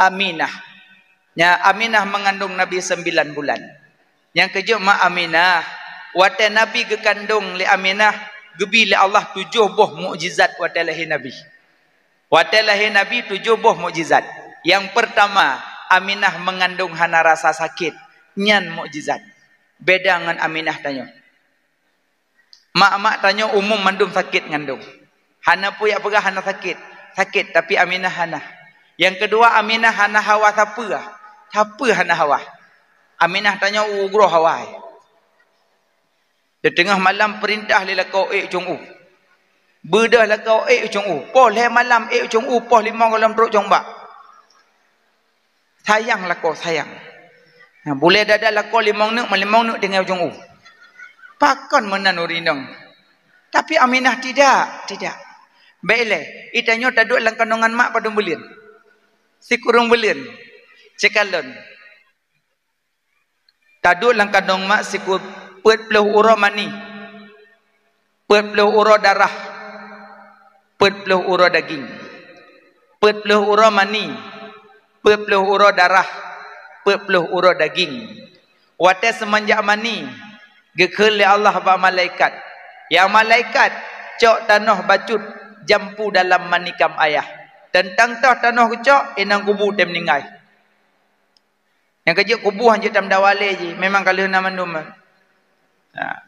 Aminah. Ya, Aminah mengandung Nabi 9 bulan. Yang kejuk mak Aminah. Wate Nabi gekandung li Aminah, gebi li Allah 7 buah mukjizat wate lahir Nabi. Wate lahir Nabi 7 buah mukjizat. Yang pertama, Aminah mengandung hana rasa sakit. Nyan mukjizat. Beda dengan Aminah tanya. Mak-mak tanya umum mandum sakit ngandung. Hana puyak pegah hana sakit. Sakit tapi Aminah hana. Yang kedua, Aminah hana hawa siapa lah. Siapa hana hawa. Aminah tanya ugroh hawa. Di tengah malam perintah lila kau cung u. Bedah la kau cung u. Poh le malam cung u. Poh 5 dalam perut cung bak. Sayang lah kau sayang. Nah, boleh dada lah kau 5 nuk dengan cung u. Pakon menanuri nong. Tapi Aminah tidak. Baiklah. Itanya tak duduk dalam kandungan mak pada belin. Si kurung belin. Cekalon. Tak duduk dalam kandung mak si kurung. Pet peluh uro mani, pet peluh uro darah, pet peluh uro daging, pet peluh uro mani, pet peluh uro darah, pet peluh uro daging. Wate semenjak mani, gekel Allah ba malaikat. Yang malaikat cok tanah bacut jampu dalam manikam ayah. Tentang tanah kecok inang kubu tem meninggal. Yang kecil kubu hanya tam dawale je. Memang kalau nama mandum.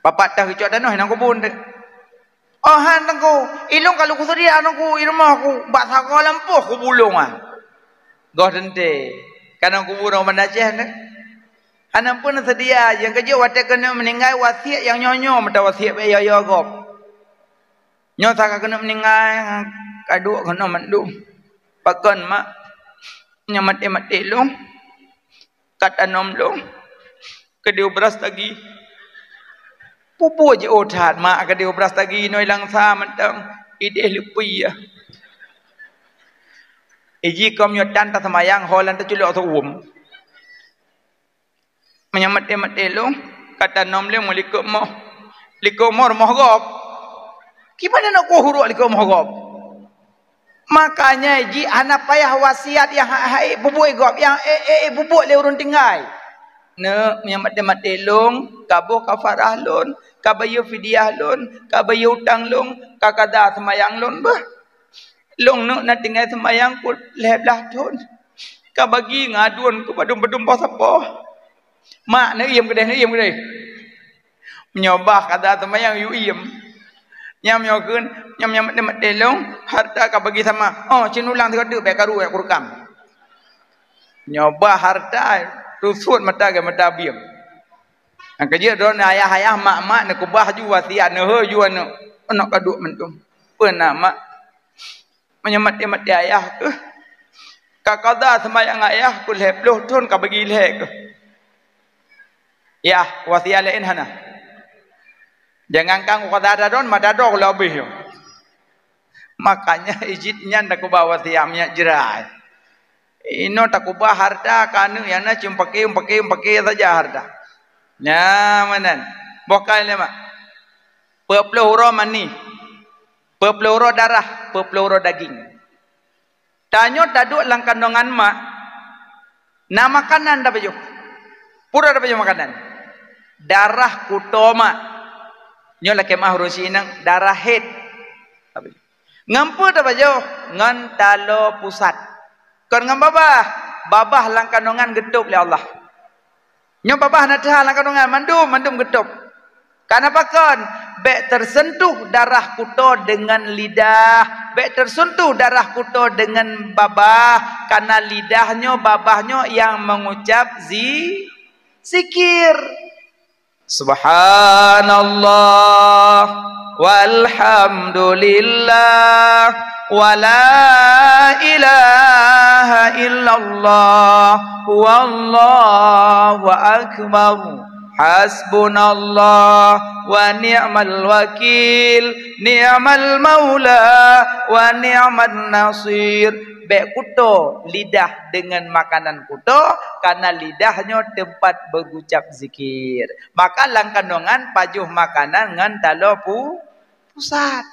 Papat dah kecok tanah inang kubun. Oh han tangku, ilung kalau ku sedia anakku irmah aku, bak saka lampuh ku bulung ah. Goh dente. Kanang kubur orang mandaceh ne. Anak pun sedia yang kecil wate kena meninggal wasiat yang nyonyo mata wasiat be yo gop. Nyo saka kena meninggal kaduk kena mandum. Pakon mak nyamate-mate long. Kata nom long. Kediu beras lagi. Pupu je otat mak ke dia beras lagi noi langsa mentang ideh lepi ya. Iji kom nyotan ta semayang holan ta culuk tu menyamat emat elong kata nom le molikuk moh. Likuk moh moh gop. Gimana nak ku huruk likuk moh gop? Makanya iji anak payah wasiat yang hai bubuk gop yang bubuk le urun tinggal. Ne menyamat elong kabuh kafarah lon. Kabayu fidyah lon, kabayu utang lon, kakada semayang lon bah. Long nak nak tinggal semayang pun leblah ton. Kabagi ngadun ku padum-padum pas apa. Mak nak iem kedai. Menyobah kata semayang yu iem. Nyam yokeun, nyam mat delong, harta kabagi sama. Oh, cinulang tiga be karu aku rekam. Nyobah harta rusut mata ke mata biam. Kerja don ayah mak nak kubah ju wasiat ne he ju anak kaduk mentum. Pernah mak menyemat ayah ke. Kakada semayang ayah ku leploh ton ka bagi leh ke. Ya, wasiat lain hana. Jangan kang kada don madado lebih yo. Makanya ijitnya ndak kubah wasiatnya jerai. Ino tak kubah harta kanu yang na cuma pakai saja harta. Nyamanan. Bokal ni mak. Pepuluh uro mani. Pepuluh uro darah. Pepuluh uro daging. Tanyo taduk lang kandungan mak. Na makanan dah baju. Pura dah baju makanan. Darah kutoma. Nyo laki mah hurusi inang. Darah head. Ngampu dah baju. Ngan talo pusat. Kon ngam babah. Babah lang kandungan getup oleh Allah. Nyo babah nak dah lang kandungan mandum getup. Kenapa kon? Bek tersentuh darah kuto dengan lidah. Bek tersentuh darah kuto dengan babah. Karena lidahnya babahnya yang mengucap zikir. Subhanallah walhamdulillah wala ilaha illallah wallahu akbar. Hasbunallah wa ni'mal wakil, ni'mal maula wa ni'man nasir. Bek kuto lidah dengan makanan kuto karena lidahnya tempat berucap zikir. Maka lang kandungan pajuh makanan ngan talo pusat.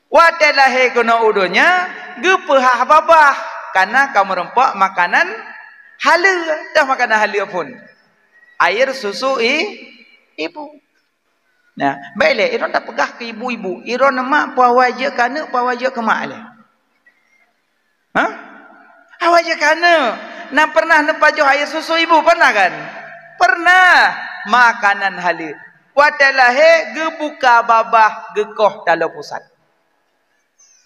Watelahe kono udonya gepehah babah karena kamu rempak makanan hala. Dah makanan hala pun. Air susu ibu. Nah, baiklah, iron tak pegah ke ibu-ibu. Iron mak puawai je kana, puawai je ke mak le. Ha? Awak je kana. Nak pernah nepajuh air susu ibu pernah kan? Pernah. Makanan hala. Watalahe gebuka babah gekoh dalam pusat.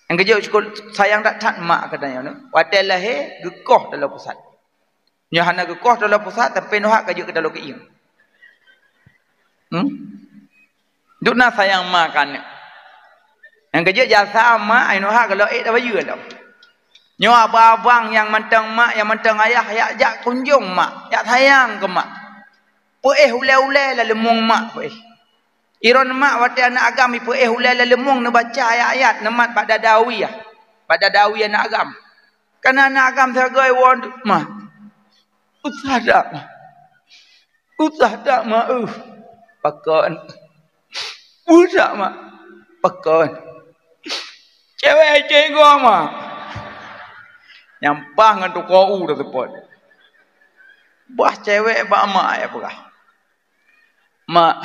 Yang kerja cukup sayang tak mak katanya. Watalahe gekoh dalam pusat. Nyahana gekoh dalam pusat tapi nuhak kerja ke dalam keing. Duk nak sayang makan. Yang kerja jasa mak nuhak kalau dah baju dah. Nyo abang yang mentang mak, yang mentang ayah, jak kunjung mak, jak sayang ke mak. Puih ulai-ulai la lemung mak puih. Iron mak wati anak agam puih ulai la lemung na baca ayat-ayat nemat pada dawiyah. Pada dawiyah anak agam. Kan anak agam sagai won mak. Usah dak mak. Usah dak mak. Pakon. Usah mak. Pakon. Cewek cenggo mak. Nyampah dengan tu kau dah tepot. Bah cewek bah mak ya pegah. Mak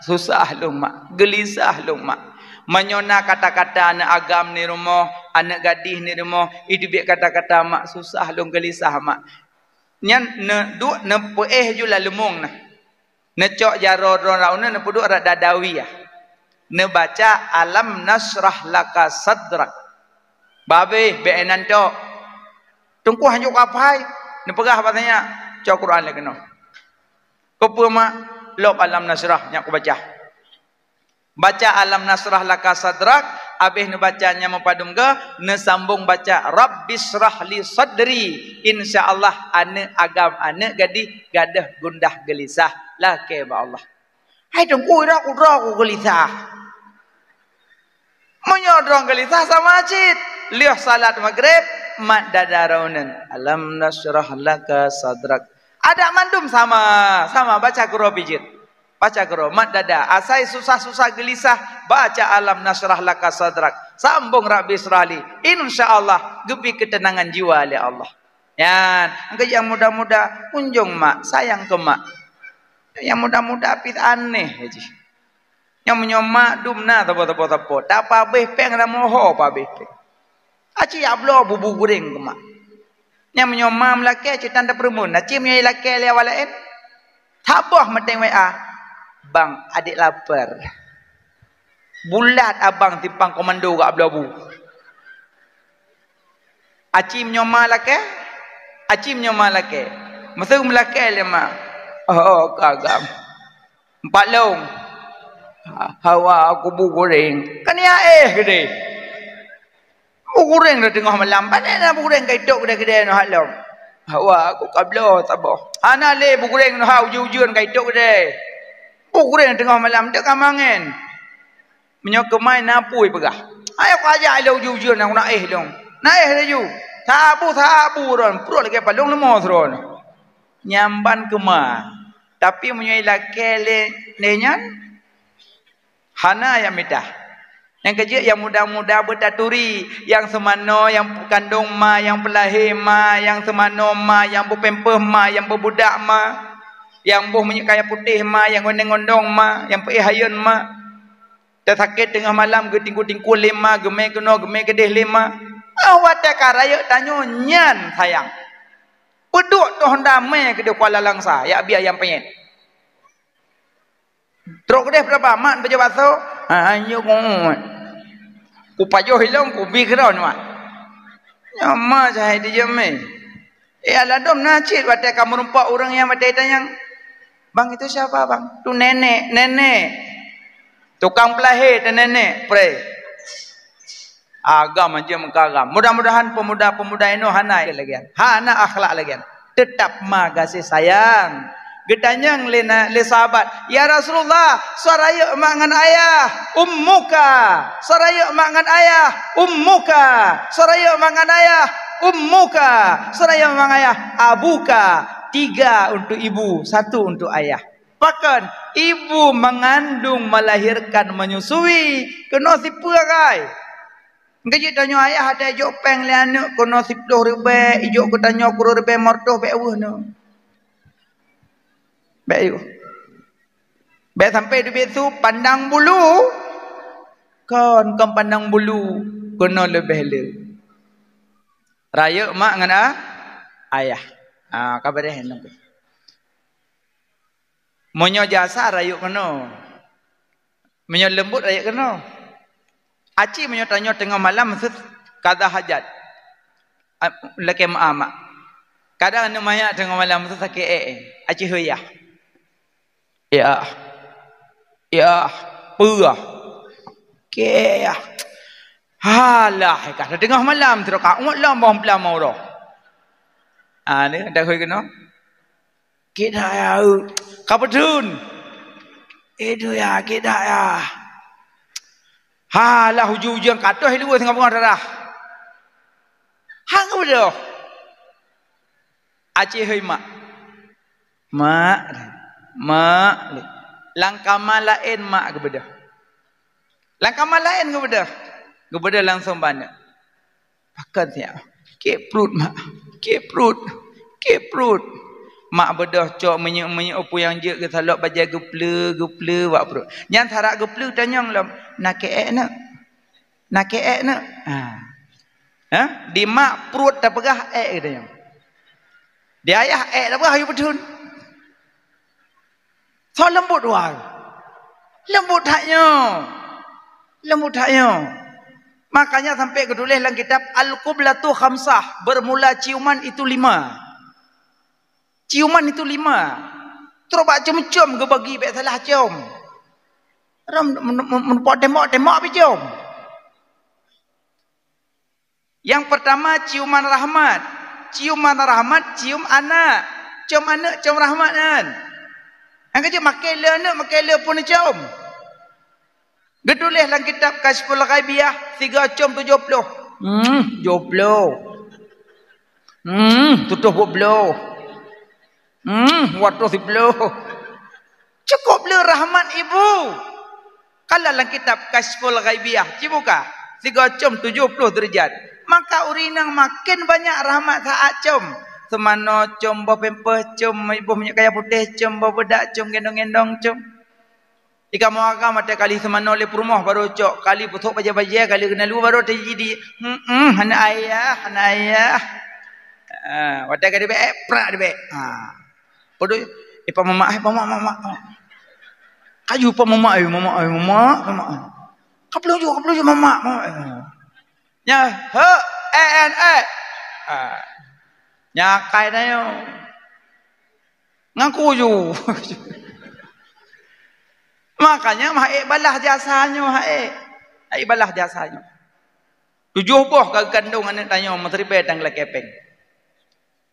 susah lu mak, gelisah lu mak. Menyona kata-kata anak agam ni rumah, anak gadis ni rumah, itu biar kata-kata mak susah lu gelisah mak. Nyan ne duk ne pueh jula lemung nah. Ne cok jaro rauna ne puduk rak dadawi ya. Ne baca alam nasrah laka sadrak. Babe be'enan cok. Tungku hanjuk apai, ne pegah katanya, cok Quran lagi no. Kepu mak lop alam nasrah nya aku baca. Baca alam nasrah laka sadrak, habis ne bacanya mempadum ke, ne sambung baca rabbisrah li sadri. Insyaallah ane agam ane gadi gadah gundah gelisah lah ke ba Allah. Hai tungku dak aku gelisah. Menyodong gelisah sama masjid. Lihat salat maghrib mat dadaraunan alam nasrah laka sadrak. Ada mandum sama baca qura pijit. Baca qura mat dada. Asai susah-susah gelisah baca alam nasrah laka sadrak. Sambung rabbi israli. Insyaallah gepi ketenangan jiwa oleh Allah. Ya, angka yang muda-muda kunjung mak, sayang ke mak. Yang muda-muda apit aneh haji. Yang menyomak dumna tapo-tapo. Tak apa beh peng dah moho apa beh peng. Aci ablo bubu goreng ke mak. Yang menyomam laki aci tanda permun. Aci menyai laki le walain. Tabah meteng WA. Bang, adik lapar. Bulat abang timpang komando ke ablo bu. Aci menyomam laki. Aci menyomam laki. Masa melaki le mak. Oh, kagam. 4 long. Hawa aku bu goreng. Kan ya gede. Bu goreng dah tengah malam. Pandai nak bu goreng kai tok gede-gede no halom. Hawa aku kablo tabah. Ana le bu goreng no ha uju-ujuan kai tok gede. Bu goreng tengah malam dak kamangen. Menyok kemai napui pegah. Ayo aku ajak le uju-ujuan aku nak dong. Naik reju. Tabu ron. Pro lagi palung lemo ron. Nyamban kemah. Tapi menyai lakele nenyan hana yang mitah. Yang kerja yang muda-muda bertaturi, yang semano, yang kandung ma, yang pelahir ma, yang semano ma, yang berpempeh ma, yang berbudak ma, yang buh minyak kaya putih ma, yang gondeng-gondong ma, yang peh hayun ma. Dah sakit tengah malam ge tingku-tingku lima, gemeh keno, gemeh gedeh lima. Awak tak karaya tanyo nyan sayang. Peduk tu Honda me ke di Kuala Langsa, ya biar yang penyen. Truk deh berapa mak baca baso? Ayo ku pajoh hilang ku bi kron mak. Nyama cahai di jeme. Ala dom nacit wate kamu rumpak orang yang wate tanyang. Bang itu siapa bang? Tu nenek. Tukang pelahir dan nenek, pre. Agam aja mengagam. Mudah-mudahan pemuda-pemuda ini hana lagi. Hana akhlak lagi. Tetap magasih sayang. Getanyang le sahabat, ya Rasulullah, saraya mangan ayah, ummuka. Saraya mangan ayah, ummuka. Saraya mangan ayah, ummuka. Saraya mangan ayah, abuka. 3 untuk ibu, 1 untuk ayah. Bahkan ibu mengandung, melahirkan, menyusui, kena siapa kai? Engkau tanya ayah ada ijok peng le anak kono 10 ribu, ijok ko tanya 10 ribu mortoh be awuh no. Be yo. Be sampai di betu pandang bulu. Kon pandang bulu kono lebih le. Raya mak ngan ayah. Kabar dia hendak. Monyo jasa raya kono. Monyo lembut raya kono. Aci monyo tanya tengah malam mesti kada hajat. Laki mak. Kadang anu maya tengah malam mesti sakit Aci hoyah. Ya. Ya, puah. Ke. Halah, kata tengah malam tu kak ngot lam bom pelam mau roh. Ni dah hoy kena. Kita ya. Kapatun. Itu ya kita ya. Halah hujung-hujung kata hai luar tengah bunga darah. Hang apa Aceh hoy mak. Mak. Langkah malain mak kepada. Langkah malain kepada. Kepada langsung banyak. Pakat ya. Keprut mak. Keprut. Mak bedah cok menyuk apa yang je ke salok baca geple wak perut. Yang tarak geple tanyang lam nak keek nak. Di mak perut tak pegah tanyang. Di ayah tak pegah ayu betul. So lembut wang. Lembut haknya. Makanya sampai ketulis dalam kitab Al-Qublatu Khamsah. Bermula ciuman itu 5. Ciuman itu 5. Terus bak cium-cium ke bagi bak salah cium. Ram menepok tembok apa cium. Yang pertama ciuman rahmat. Ciuman rahmat cium anak. Cium anak cium rahmat kan. Yang kecil makai le pun cium. Getulis dalam kitab Kashful Ghaibiyah 3 cium 70. 70. Tutup 70. Waktu 10. Cukup le rahmat ibu. Kalau dalam kitab Kashful Ghaibiyah, cibuka 3 cium 70 derajat. Maka urinang makin banyak rahmat saat cium. Semano cium bawa pempeh, cium ibu minyak kaya putih, cium bawa bedak, cium gendong-gendong, cium. Jika mau agam ada kali semano le rumah baru cok, kali putuk baja-baja, kali kena lu baru terjadi. Anak ayah. Wadah kali be, prak de be. Podo ipa mama. Kayu pa mama. Kaplu mama. Nya nya kai na yo. Ngaku ju. Makanya balah jasanya balah jasanya. 7 buah ke kandung anak tanya menteri bedang la kepeng.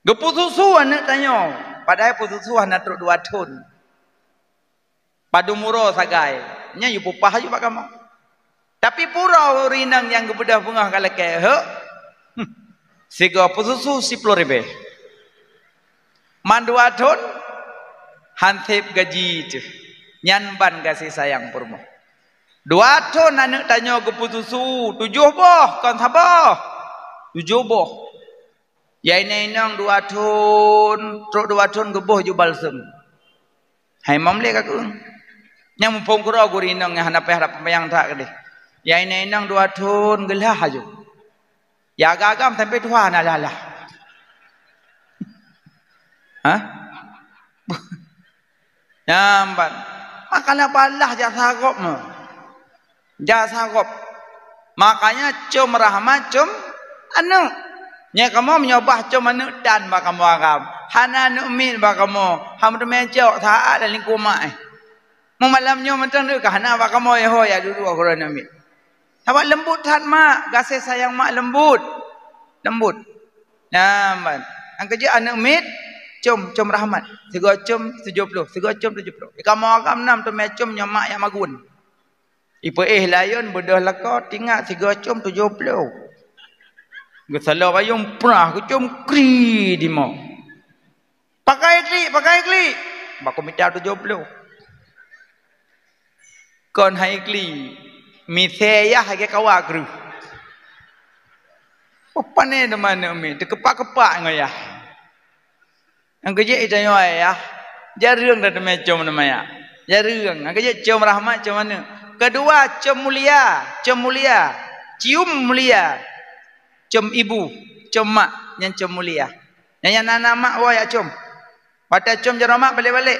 Gepu susu anak tanya, padahal susu anak truk 2 ton. Padu muro sagai, nya yu pupah yu pak kamu. Tapi pura rinang yang kebedah bunga kala ke siga susu 10 ribu. Man 2 ton hansip gaji tu. Nyanban kasih sayang purmo. 2 ton anak tanya gepu susu 7 boh kan sabah 7 boh ya ini nang 2 ton truk 2 ton gebuh ju balsem hai mamle ka ku nyam mumpung kura guri nang hanap yang tak deh ya ini nang 2 ton gelah aju ya gagam sampai tua na lalah nyamban makanya balah jasa kop no. Jasa kop. Makanya cium rahmat cium anu. Nya kamu menyobah cium anu dan bak kamu agam. Hana anu min bak kamu. Ham tu mencok saat dan lingku mak. Malamnya mentang tu hana bak kamu ya dulu aku rana min. Awak lembut hat mak, kasih sayang mak lembut. Nyaman. Ang kerja anak min cium rahmat. 3 cium 70. Kamu agam 6 tu cium nyamak yang magun. Ipa layan bedah laka tinggal 3 cium 70. Gesalah payung pernah ke cium kri di mau. Pakai kli. Baku minta 70. Kon hai kli. Misaya hai kawak kru. Apa ni de mana mi? De kepak-kepak ngoy ya. Ang kerja itu ya. Jarang dah de macam nama ya. Jarang. Ang kerja cium rahmat macam mana? Kedua cium mulia, cium mulia. Cium mulia. Cium ibu, cium mak yang cium mulia. Yang anak mak wah ya cium. Pada cium jaro mak balik-balik.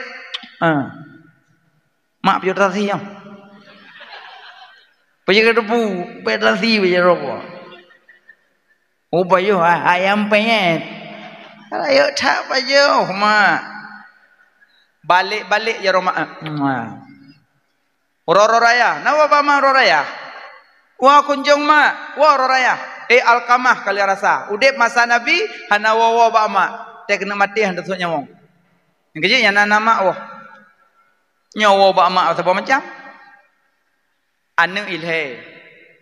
Mak piu tasi yang. Pergi ke depu, pedasi pergi rokok. Oh bayu ayam penyet. Ayo tak bayu mak. Balik-balik jaro mak. Roro raya, nawa bama roro raya. Wah kunjung mak, wah roro raya. Alkamah kali rasa. Udip masa Nabi hana wawa bama. Dia kena mati hendak tu nyawong. Yang kecil yang nama wah. Nyawa bama apa macam? Anu ilhe.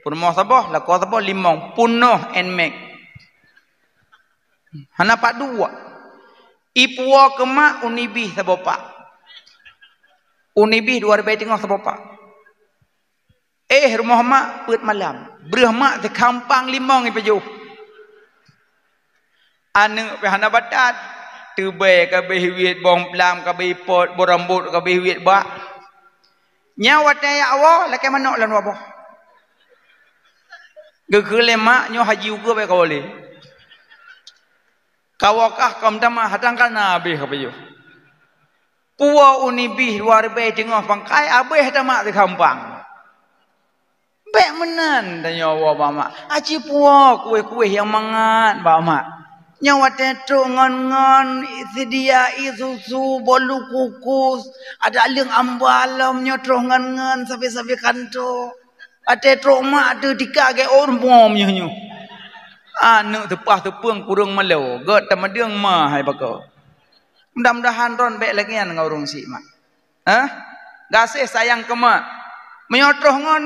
Purmoh sabah, lakau sabah limong punuh enmek. Hana pak dua. Ipuwa kemak unibih sabah pak. Unibih dua ribu tengah sabah pak. Rumah mak put malam. Berah mak te kampang limong ipeju. Anu pe hana batat. Tebe kabeh wit bong plam kabeh pot borambut kabeh wit ba. Nyawa te ya Allah leke manok lan wabah. Gegele mak nyo haji uga be kawale. Kawakah kam dama hadangkan nabi kapeju. Puwa unibih luar be tengah pangkai abeh dama te kampang. Baik menan tanya awak bama. Aci puak kue-kue yang mangan bama. Nyawa tetruk ngon-ngon sedia susu bolu kukus. Ada aling ambalam nyotroh ngon-ngon sampai-sampai kanto. Ada tetruk mak tu dikage ormom nyo. Anu tepah-tepung kurung malau. God tamadeng mah hai bako. Mudah-mudahan ron baik lagi yang ngurung si mak. Gasih sayang ke mak. Menyotroh ngon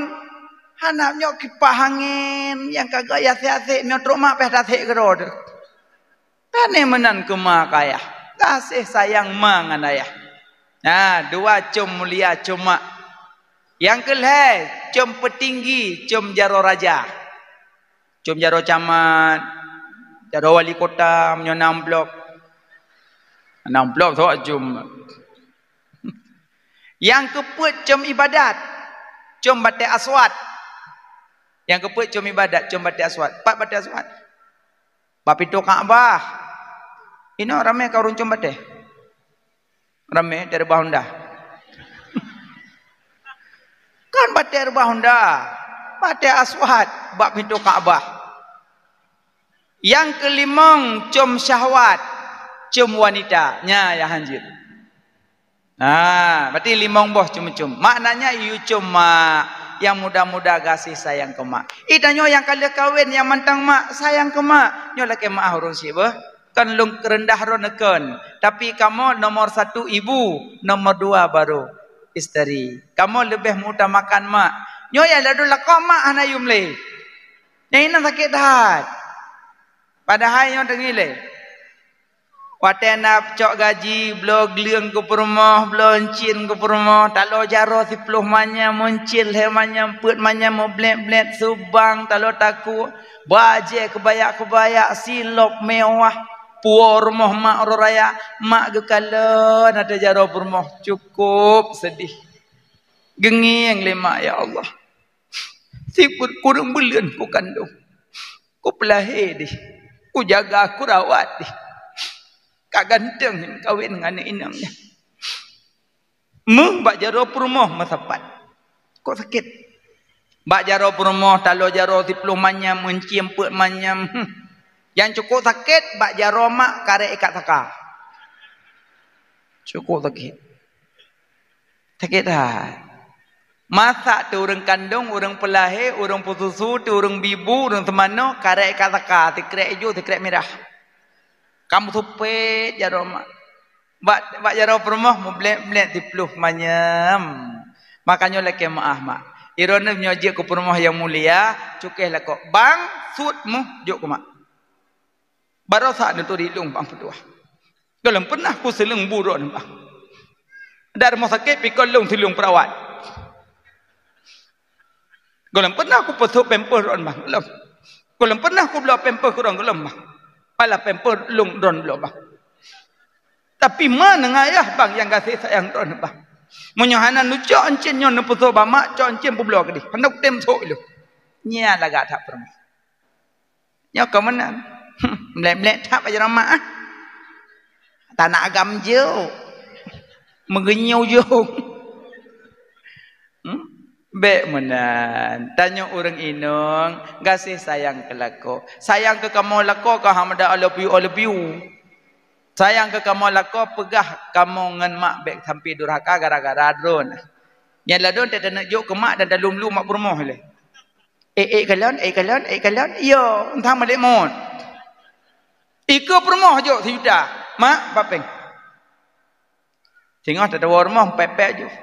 anak nyok kipas angin yang kagak yasik-yasik nyotrok mak peh tasik kerod. Tane menan ke mak ayah. Kasih sayang mak ngan ayah. Nah, dua cum mulia cum mak. Yang kelih cum petinggi, cum jaro raja. Cum jaro camat, jaro wali kota, menyo 6 blok. 6 blok tu cum. Yang keput cum ibadat. Cum batik aswad. Yang keput cum ibadat, cum batik aswad. 4 batik aswad. Bapito Ka'bah. Ini ramai kau runcung batik. Ramai dari Bahunda. Kan batik dari Bahunda. Batik aswad, bapito Ka'bah. Yang kelimang cum syahwat, cum wanita. Nya ya hanjir. Berarti limang boh cum-cum. Maknanya you cuma yang muda-muda kasih sayang ke mak. Itanyo yang kali kawin yang mentang mak sayang ke mak. Nyo laki mak urun si bah. Kan lung kerendah ronekan. Tapi kamu nomor 1 ibu, nomor 2 baru isteri. Kamu lebih mudah makan mak. Nyo ya ladu lakau mak hana yumle. Yang ini sakit dah. Padahal nyo tengile. Watena cok gaji blog liang ke perumah bloncin ke perumah talo jaro 10 manya muncil hemanya put manya mau blek-blek subang talo taku baje kebayak-kebayak silop mewah puar rumah mak raya mak gekalon ada jaro perumah cukup sedih genging lima ya Allah siput kurang bulan ku kandung ku pelahir di ku jaga aku rawat di kak ganteng kawin dengan inangnya. Bak jaro perumah masapat. Kok sakit? Bak jaro perumah talo jaro 10 manyam mencium put manyam. Yang cukup sakit bak jaro mak karek ikat saka. Cukup sakit. Sakit dah. Masak tu orang kandung, orang pelahir, orang pususu, tu orang bibu, orang temano karek ikat saka, tikrek hijau, tikrek merah. Kamu supet jaro mak. Bak jaro perumah mu blek-blek 10 manyam. Makanya laki maaf mak. Irona nyojek ke perumah yang mulia, cukeh lah kok. Bang sutmu juk ke mak. Baru saat itu dilung bang petua. Kalau pernah ku seleng buron bang. Dari rumah sakit pikul lung silung perawat. Kalau pernah ku pesuk pempur bang. Kalau pernah ku belah pemper kurang gelem bah. Malah pemper lung don belah bah. Tapi mana ngayah bang yang kasih sayang don bah. Menyohanan nu cok encen nyon nu puso ba mak cok encen pu belah ke di. Hendak tem sok lu. Nya laga tak pernah. Nya ke mana? Mlek-mlek tak aja mak ah. Tak nak agam je. Mengenyau je. Baik menan. Tanya orang inong, kasih sayang ke lako. Sayang ke kamu lako ke hamada I love you. Sayang ke kamu lako pegah kamu ngan mak baik sampai durhaka gara-gara drone. Yang ladon tak nak juk ke mak dan dalam lu mak bermoh le. Kalian. Yo, entah malik mon. Iko bermoh juk sudah. Mak papeng. Tengok tak ada warmoh pepek juk.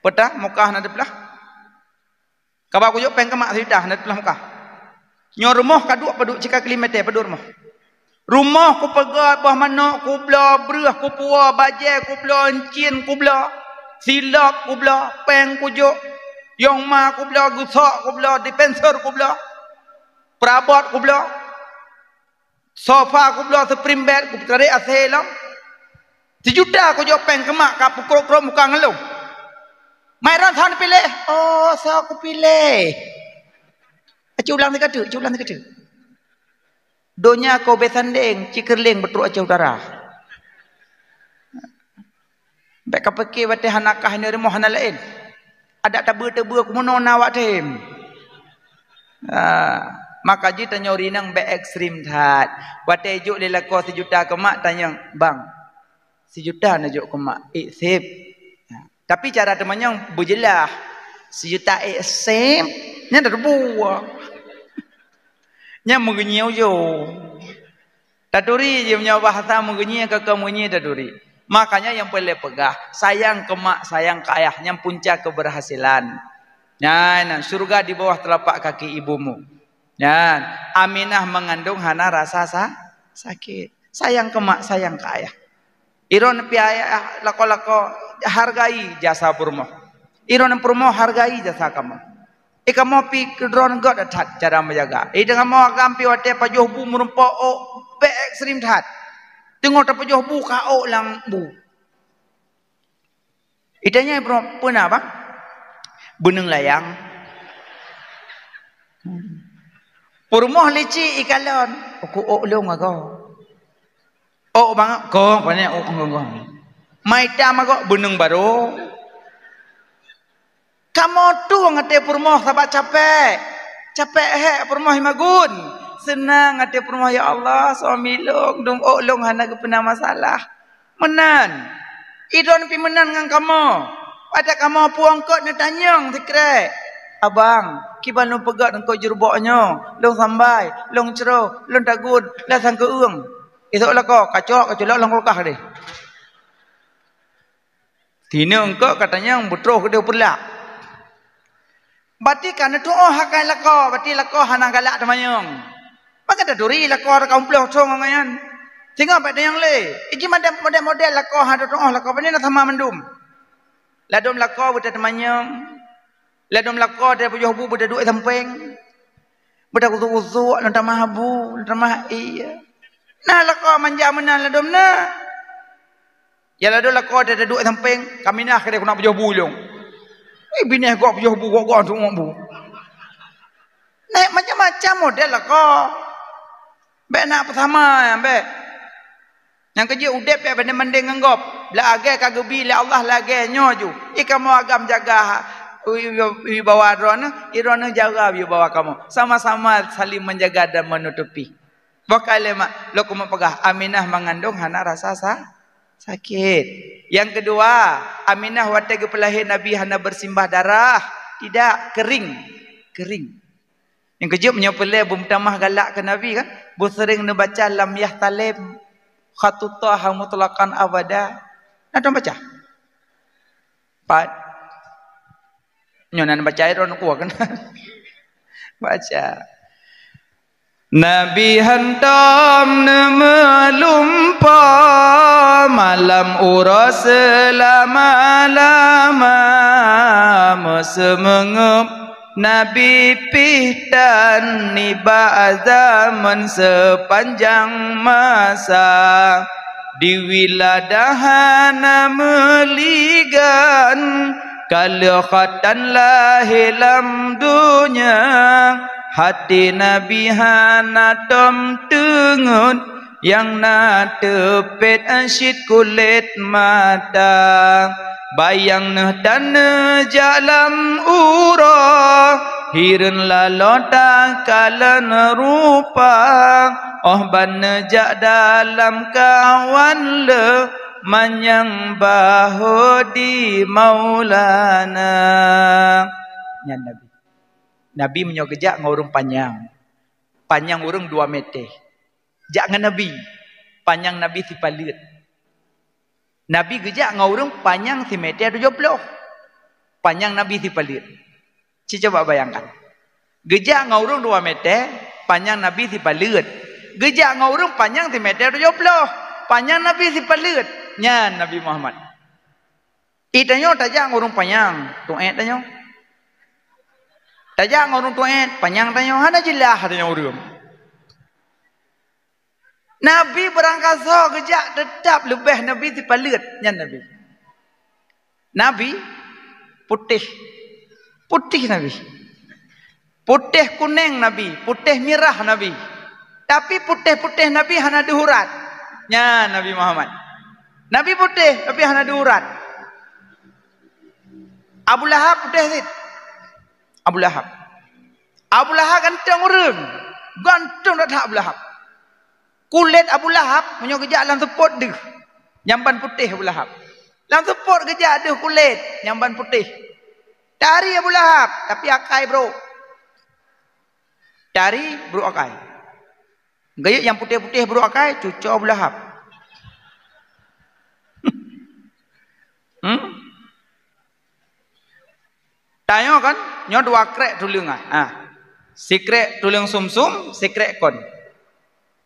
Petah mukah nak belah. Kabak aku juk peng ke mak sudah nak belah mukah. Nyor rumah kaduk paduk cika kilometer paduk rumah. Rumah ku pegat bah mana ku belah berah ku puah bajai ku belah encin ku belah silap ku belah peng ku juk yang ma ku belah gusak ku belah dispenser ku belah perabot ku belah sofa ku belah spring bed ku tarik aselam 1 juta ku juk peng ke mak ka pukul muka ngelung mai ran than pilih oh saya aku pilih ulang ni kata donya kau besanding cikerling betul aja udara. Baik kau pakai batih hanakah ni rumah hana lain. Ada tabu-tabu aku menona awak tim. Maka ji tanya rinang be ekstrim that. Batih juk lila kau 1 juta ke mak tanya bang 1 juta nak juk ke mak. Sip. Tapi cara temannya berjelah 1 juta sip. Nya dah buah. Nya mengenyau jo. Taduri je punya bahasa mengenyau ke kemunyi taduri. Makanya yang boleh pegah sayang ke mak, sayang ke ayah yang puncak keberhasilan. Nah, surga di bawah telapak kaki ibumu. Dan Aminah mengandung hana rasa sakit. Sayang ke mak, sayang ke ayah. Iron pi ayah lako-lako hargai jasa purmoh. Iron purmoh hargai jasa kamu. Kamu pi kedron god atat cara menjaga. Dengan mau gampi wate pajuh bu merumpa be ekstrim tat. Tengok tak pajuh bu kau lang bu. Itanya pernah apa? Beneng layang. Purmoh lici ikalon. Aku long aku. Bang kau banyak kau. Maita mago beneng baru. Kamu tu ngate purmoh sahabat capek purmoh magun senang ngate purmoh ya Allah suami long dong long hana ke pernah masalah menan idon pi menan ngan kamu pada kamu puang kot ni tanyang sekre abang kiban lu pegat engkau jeruboknya long sambai long cero long tagun lah sang keung esok lah kau kacok long kulkah deh tina engkau katanya betroh ke dia pula. Bati kan tu hakai lako, bati lako hana galak temayong. Maka dah duri lako ada kaum peluh cong ngayan. Tengok pada yang le. Iki model lako hada tu lako bani nak sama mendum. Ladom lako buta temayong. Ladom lako dia pujuh bu buta duit samping. Buta kuzu-kuzu nak tamah bu, nak tamah iya. Nah lako manja menan ladom na. Ya ladom lako dia duit samping, kami nak kena nak pujuh bulung. Bini gua pujuh bu gua tu bu. Naik macam-macam model lah kau. Be nak pertama yang be. Yang kerja udep ya benda mending nganggap. La agai kagebi la Allah lagi nyoju. Kamu agam jaga wibawa irona jaga wibawa kamu. Sama-sama saling menjaga dan menutupi. Bakal mak lo kamu pegah Aminah mengandung hana rasa sakit. Yang kedua, Aminah waktu kepelahir Nabi hana bersimbah darah, tidak kering. Yang kejap menyapelai bumtamah galak ke Nabi kan, bu sering membaca lam yahtalim khatutah mutlaqan abada. Nak baca? Pat. Nyonan baca iron kuat kan? Baca. Nabi hantam melumpa malam uras selama-lama semengep Nabi pihtan niba zaman sepanjang masa di wiladahan meligan kalau khatan lahilam dunia hati Nabi hana tom tengun yang na tepet asyid kulit mata bayang nah tanah jalam ura hirun lalota kalan rupa oh ban jak dalam kawan le manyang bahodi maulana nya Nabi menyogejak ngurung panjang urung 2 meter jak ngan Nabi panjang Nabi si palit Nabi gejak ngurung panjang si meter 70 panjang Nabi si palit coba bayangkan gejak ngurung 2 meter panjang Nabi si palit gejak ngurung panjang si meter 70 panjang Nabi si palit nya Nabi Muhammad itanyo tajak ngurung panjang tuet tanyo tajak ngurung tuet panjang tanyo hana jelah tanyo urung Nabi berangkat so gejak tetap lebih Nabi si palit nya Nabi putih Nabi putih kuning Nabi putih merah Nabi tapi putih Nabi hana diurat nya Nabi Muhammad Nabi putih tapi hana diurat Abu Lahab putih sit Abu Lahab ganteng urang ganteng dah Abu Lahab kulit Abu Lahab punya gejak dalam sepot deh nyamban putih Abu Lahab dalam sepot gejak deh kulit nyamban putih dari Abu Lahab tapi akai bro akai gaya yang putih-putih bro akai cucu Abu Lahab tanya kan nyo 2 krek tulung sikrek tulung sumsum sikrek kon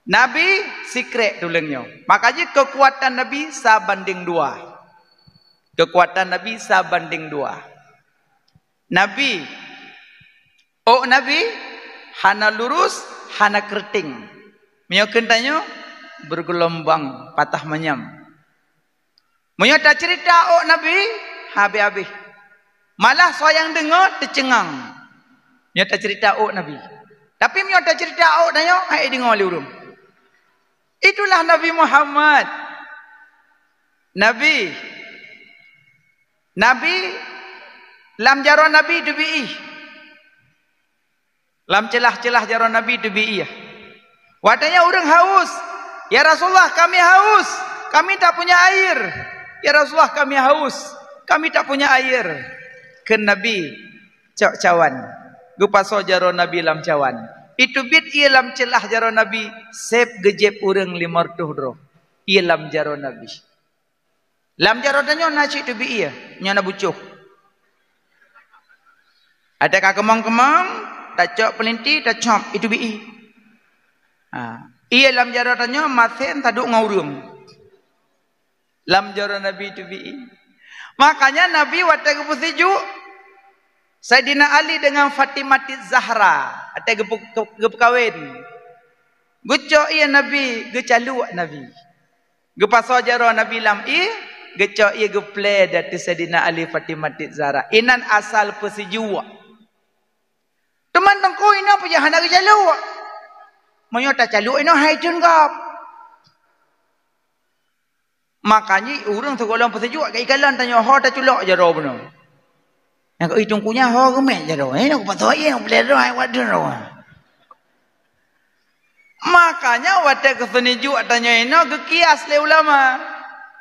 Nabi sikrek tulungnya makanya kekuatan Nabi sabanding 2 Nabi hana lurus hana keriting menyokeun tanyo bergelombang patah menyam menyata cerita Nabi habis malah soyang dengar tercengang menyata cerita Nabi tapi menyata cerita tanyo hai dengar urung itulah Nabi Muhammad Nabi lam jaro Nabi dubi lam celah-celah jaro Nabi dubi wadanya orang haus ya Rasulullah kami haus kami tak punya air ya Rasulullah kami haus kami tak punya air ke Nabi cok cawan gupaso jaro Nabi lam cawan itu bit ia lam celah jaro Nabi sep gejep urang 500 roh ia lam jaro Nabi lam jaro danyo naci tu bi nya na bucuh ada ka kemang-kemang tak cok pelinti tak cop itu bi ia lam jaro danyo masen taduk ngaurung lam jaro Nabi tu bi makanya Nabi waktu kepusiju Sayyidina Ali dengan Fatimah Zahra ada gep kawin gucok ia Nabi gecalu Nabi gepaso jaro Nabi lam gecok ia geple dati Sayyidina Ali Fatimah Zahra inan asal pesiju teman tengku ina punya hana gecalu menyota calu ina haidun gap makanya urang segolong pesiju ke ikalan tanya ho ta culok jaro beno yang kau hitung punya ho gemek jaro nak patoi yang beli ro ai wadun ro makanya wate keseniju tanya ina gekias le ulama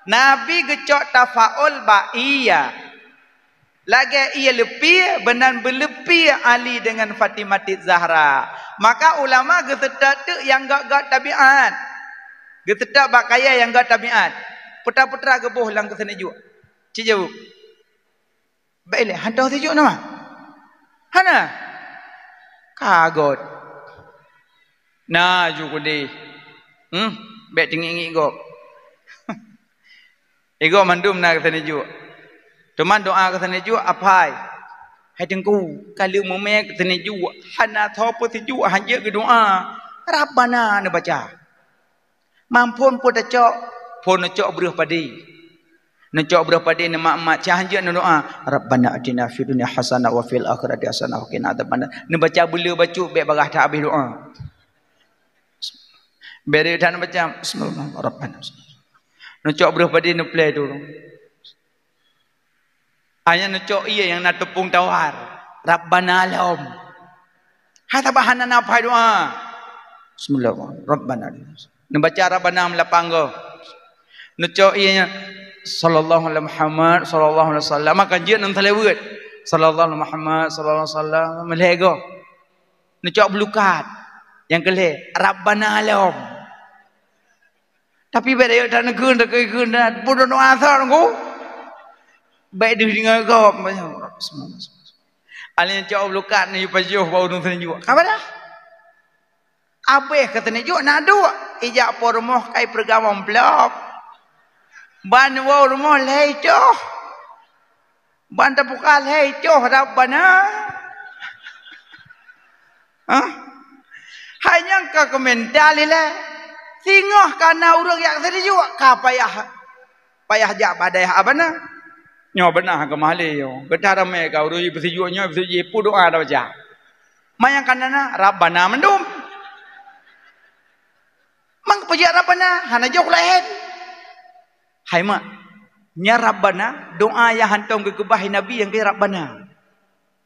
Nabi gecok tafaul ba iya lagi ia lebih benan berlebih Ali dengan Fatimah Zahra maka ulama getedak yang gak tabiat getedak bakaya yang gak tabiat putra-putra gebuh lang keseniju cijau baiklah hantar sejuk nama hana kagot nah juga deh baik tinggi go ego mandum na keseniju teman doa keseniju apai Hai tengku kalau memek teniju hana thopo tiju hanje ke doa Rabbana ne baca. Mampun pun cok pun cok beruh padi. Necok berapa dia mak-mak cahaya nak doa Rabbana atina fid dunya hasanah wa fil akhirati hasanah wa qina adzabannar. Ni baca bela baca baik barah tak habis doa. Beri dan baca bismillah Rabbana. Necok berapa dia nak play dulu. Hanya necok ia yang nak tepung tawar. Rabbana lahum. Hata bahana nak apa doa. Bismillah Rabbana. Ni baca Rabbana melapang go. Necok ia sallallahu alaihi Muhammad sallallahu alaihi wasallam makan je nan telewet sallallahu alaihi Muhammad sallallahu alaihi wasallam melego necok belukat yang kelih Rabbana lahum tapi beda yo dan keun dah bodoh no asar ngku baik di dengan kau alin necok belukat ni pajuh bau nun tenju kabar dah apa kata necok nak dua ijak pormoh kai pergamam blok ban wo rumah lecoh ban tapukal lecoh Rabbana hanya ka komentar lile singoh kana urang yak tadi juga ka payah jak badai abana nyo benah ke mahli yo gedara me ka urui bersejuk nyo bersejuk pu doa dah baca mayang kanana Rabbana mendum mang pejak Rabbana hana jok lain hai mak nya Rabbana doa yang hantam ke kebahi nabi yang ke Rabbana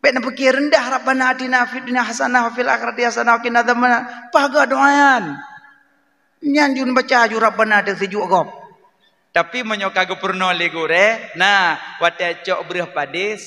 baik nak fikir rendah Rabbana atina fid dunya hasanah wa fil akhirati hasanah wa qina adzabannar paga doaan nyan jun baca ju Rabbana de sejuk gop tapi menyoka gepurno legore nah wate cok breh pade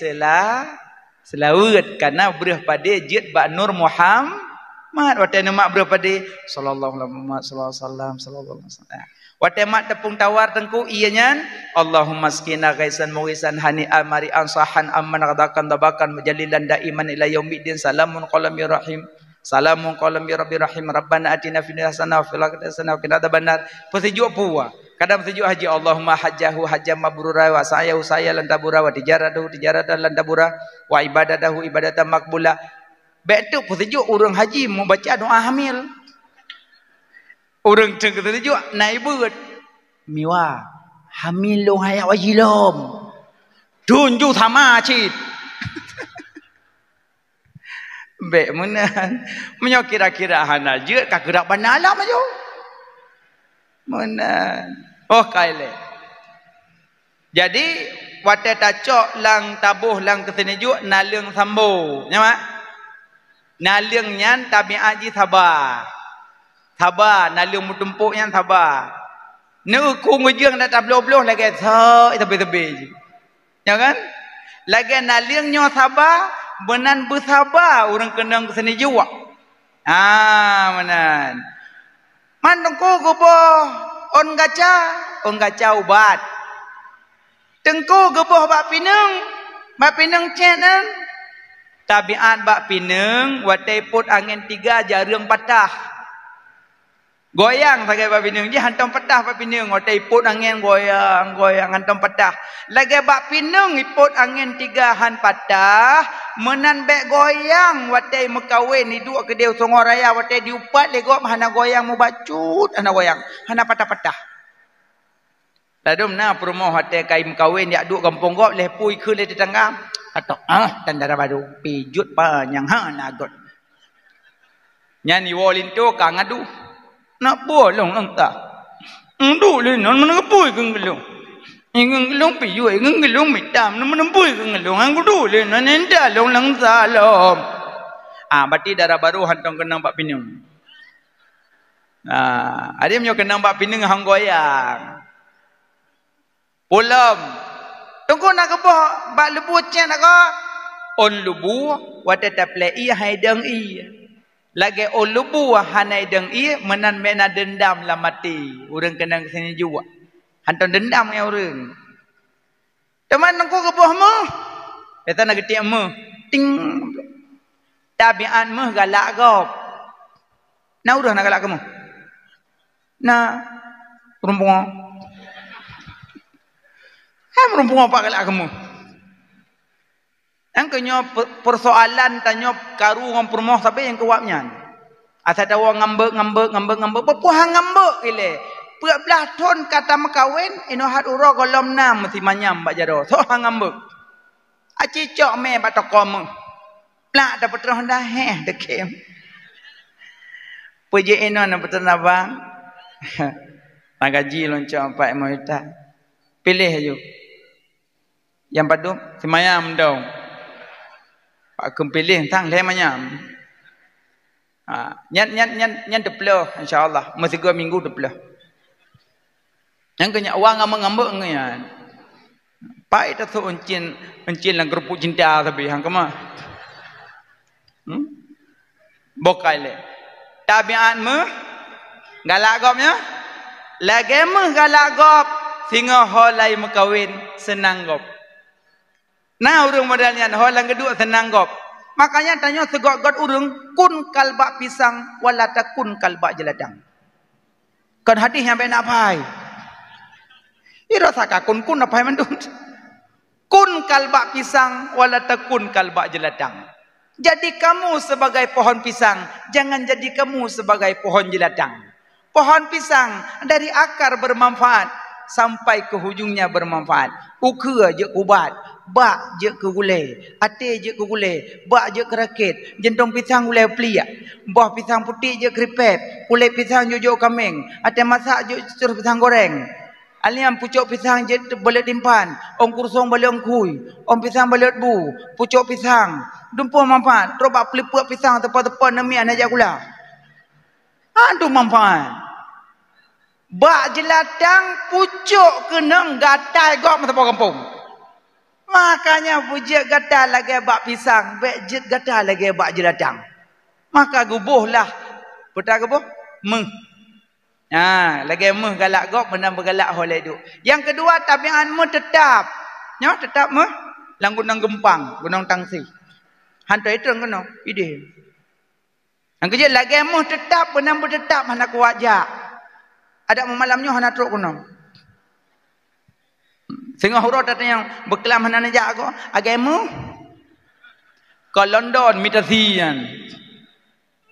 selawat karena breh pade jid ba nur Muhammad wate nama breh pade sallallahu alaihi wasallam sallallahu alaihi wasallam wate mak tepung tawar tengku ianya Allahumma skina ghaisan muwisan hani amari ansahan amman qadakan dabakan mujalilan daiman ila yaumiddin salamun qalam rahim salamun qalam rabbir rahim rabbana atina fid dunya hasanah wa fil akhirati hasanah wa qina adzabannar persejuk puwa kadang persejuk haji Allahumma hajjahu hajjam mabrura wa sa'yahu sa'yan lan tabura wa tijaratuhu tijaratan lan tabura wa ibadatahu ibadatan maqbula betul persejuk orang haji mau baca doa hamil orang tengah tertuju naik berat miwa hamil long hayak wajilom tunjuk sama cid baik menan menyo kira-kira hana je ka gerak banalam ajo menan oh kaile jadi wate tacok lang tabuh lang ketenejuk naleung sambo nya mak naleung nyan tabiat ji sabar sabar naliung mutumpuk yang sabar ne ku ngujung dak tabloh-bloh lagi tepi-tepi je ya kan lagi naliung nyo sabar benan bersabar orang kenang kesini juga menan man tengku geboh on gaca ubat tengku geboh bak pineng cenan tabiat bak pineng watai put angin 3 jarum patah goyang sagai bak pineng je hantam patah bak pineng watai iput angin goyang hantam patah lagi bak pineng iput angin 3 han patah menan bek goyang watai mekawin hidup ke dia songor raya watai diupat legop hana goyang mu bacut hana goyang hana patah-patah ladum na promo watai kai mekawin yak duk kampung gop leh pui ke le tetangga atok tandara baru pijut panjang hana got nyani wolin tu ka ngadu nak bolong entah ndu le non menepui ke ngelung ngelung piyu ngelung mitam menepui ke ngelung angku dulu non enda long lang salam berarti darah baru hantong kenang bak pinung ada yang kenang bak pinung hang goyang pulam tunggu nak kebah bak lebu cen nak on lebu wate taple iya haidang iya lagi olubu hanai deng i menan mena dendam lah mati urang kenang sini juga hanton dendam ya urang teman nangku kebuah mu kata nak getik mu ting tabian mu galak gop na urang nak galak kamu na rumpung rumpung apa galak kamu Yang kenyo persoalan tanyo karu ngom permoh sampai yang kuatnya. Asal tahu ngambek. Pepuhang ngambek ile. 14 tahun kata makawin ino hat uro kolom 6 mesti manyam bak jaro. So hang ngambek. Aci cok me bak tokom. Plak dapat terus dah dekem. Puji ino na betul nabang. Nak gaji loncok 4 juta. Pilih aja. Yang padu semayam dong. Pak kem pilih tang le manyam. Nyan deploh insyaallah mesti 2 minggu deploh. Yang kena uang ngambek ngan. Pak itu tu encin lang kerupuk cinta tapi hang kemah. Bokai le. Tabiat mu galak gopnya. Lagi mu galak gop singa holai mekawin senang gop. Nah urung modalnya holang kedua senang gop. Makanya tanya segok-got urung kun kalbak pisang walata kun kalbak jeladang. Kan hadis yang benar pai. Ira saka kun apa yang mendut. Kun kalbak pisang walata kun kalbak jeladang. Jadi kamu sebagai pohon pisang, jangan jadi kamu sebagai pohon jeladang. Pohon pisang dari akar bermanfaat sampai ke hujungnya bermanfaat. Uka je kubat, bak je ke gulai, ate je ke gulai, bak je ke rakit, jentong pisang gulai peliak, buah pisang putih je keripet, kulit pisang jujur kameng, ate masak je curus pisang goreng. Aliam pucuk pisang je boleh timpan, om kursong boleh ongkui, om pisang boleh bu, pucuk pisang, dumpuh manfaat, terobak pelipuk pisang tepat-tepat nemian aja gula. Aduh manfaat. Bak jeladang pucuk kenang gatai gok mata kampung. Makanya pucuk gatai lagi bak pisang, bak jet gatai lagi bak jeladang. Maka gubuhlah. Betul gubuh? Lagi galak gok benar bergalak oleh itu. Yang kedua tabiatmu tetap. Ya, tetap lang gunung gempang, gunung tangsi. Hantu itu kena ide. Yang ketiga lagi tetap benar tetap mana kuat jak. Ada malamnya hana truk kuno. Sehingga huruf tadi yang berkelam hana najak aku. Agama. Ke London mitasian.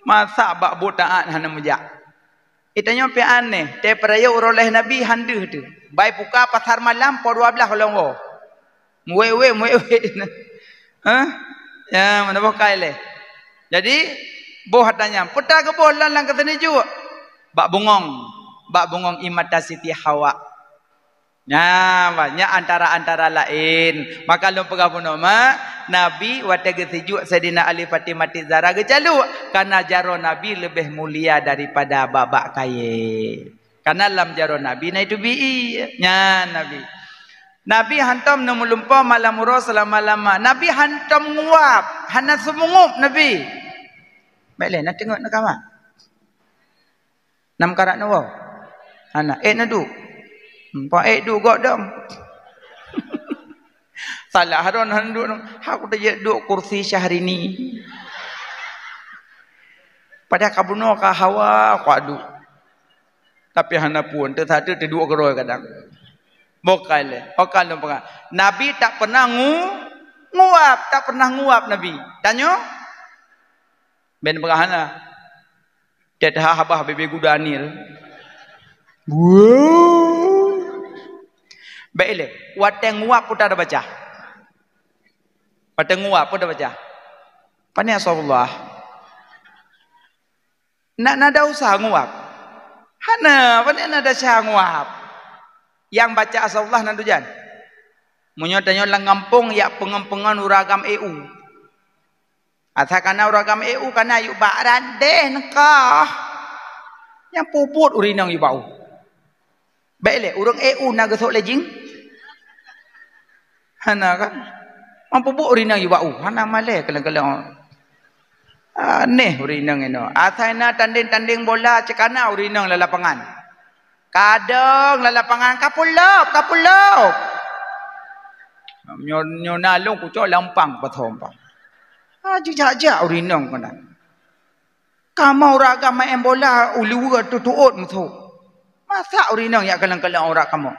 Masa bak butaan hana majak. Itanya pi aneh. Te peraya uroleh Nabi handu tu. Baik buka pasar malam po 12 holongo. Muwe. Ya mana bokai le. Jadi boh hatanya. Peta ke boh lang ke sini juga. Bak bungong imata Siti Hawa. Ya, banyak antara lain. Maka lu pegang nama Nabi watege sejuk Sayyidina Ali Fatimah Zahra gejalu karena jaro Nabi lebih mulia daripada babak kaye. Karena lam jaro Nabi na itu bi nya Nabi. Nabi hantam numulumpa malam uro selama-lama. Nabi hantam nguap, hana semungup Nabi. Baiklah nak tengok nak kawan. 6 karat nawa. Anak nadu. Pak du gok dong. Salah haron handu dong. Aku dah duduk kursi Syahrini. Pada kabuno ka hawa aku adu. Tapi hana pun tertata duduk keroi kadang. Bokal. Nabi tak pernah nguap Nabi. Tanya? Ben berahana. Dia dah habah bebe gudanil. Wow. Baiklah, wateng nguap pun dah baca. Wateng nguap pun dah baca. Pani Rasulullah. Nak nada usah nguap. Hana, pani nada usah nguap. Yang baca Rasulullah nanti jan. Munyo-tanyo lang ngampung ya pengempengan uragam EU. Asa kana uragam EU kana yuk baran deh nekah. Yang puput urinang yuk bau. Baiklah, orang EU nak gesok lejing. Hana kan? Mampu buat urinang you bau. Hana malai kelang-kelang. Aneh urinang ini. Asaina tanding-tanding bola cekana urinang la lapangan. Kadang la lapangan kapulop. Nyo nalung kucok lampang pathom pa. Jejak-jak urinang kana. Kamu ragam main bola ulu tutuut musuh. Masa urinang ya kelang-kelang orang kamu.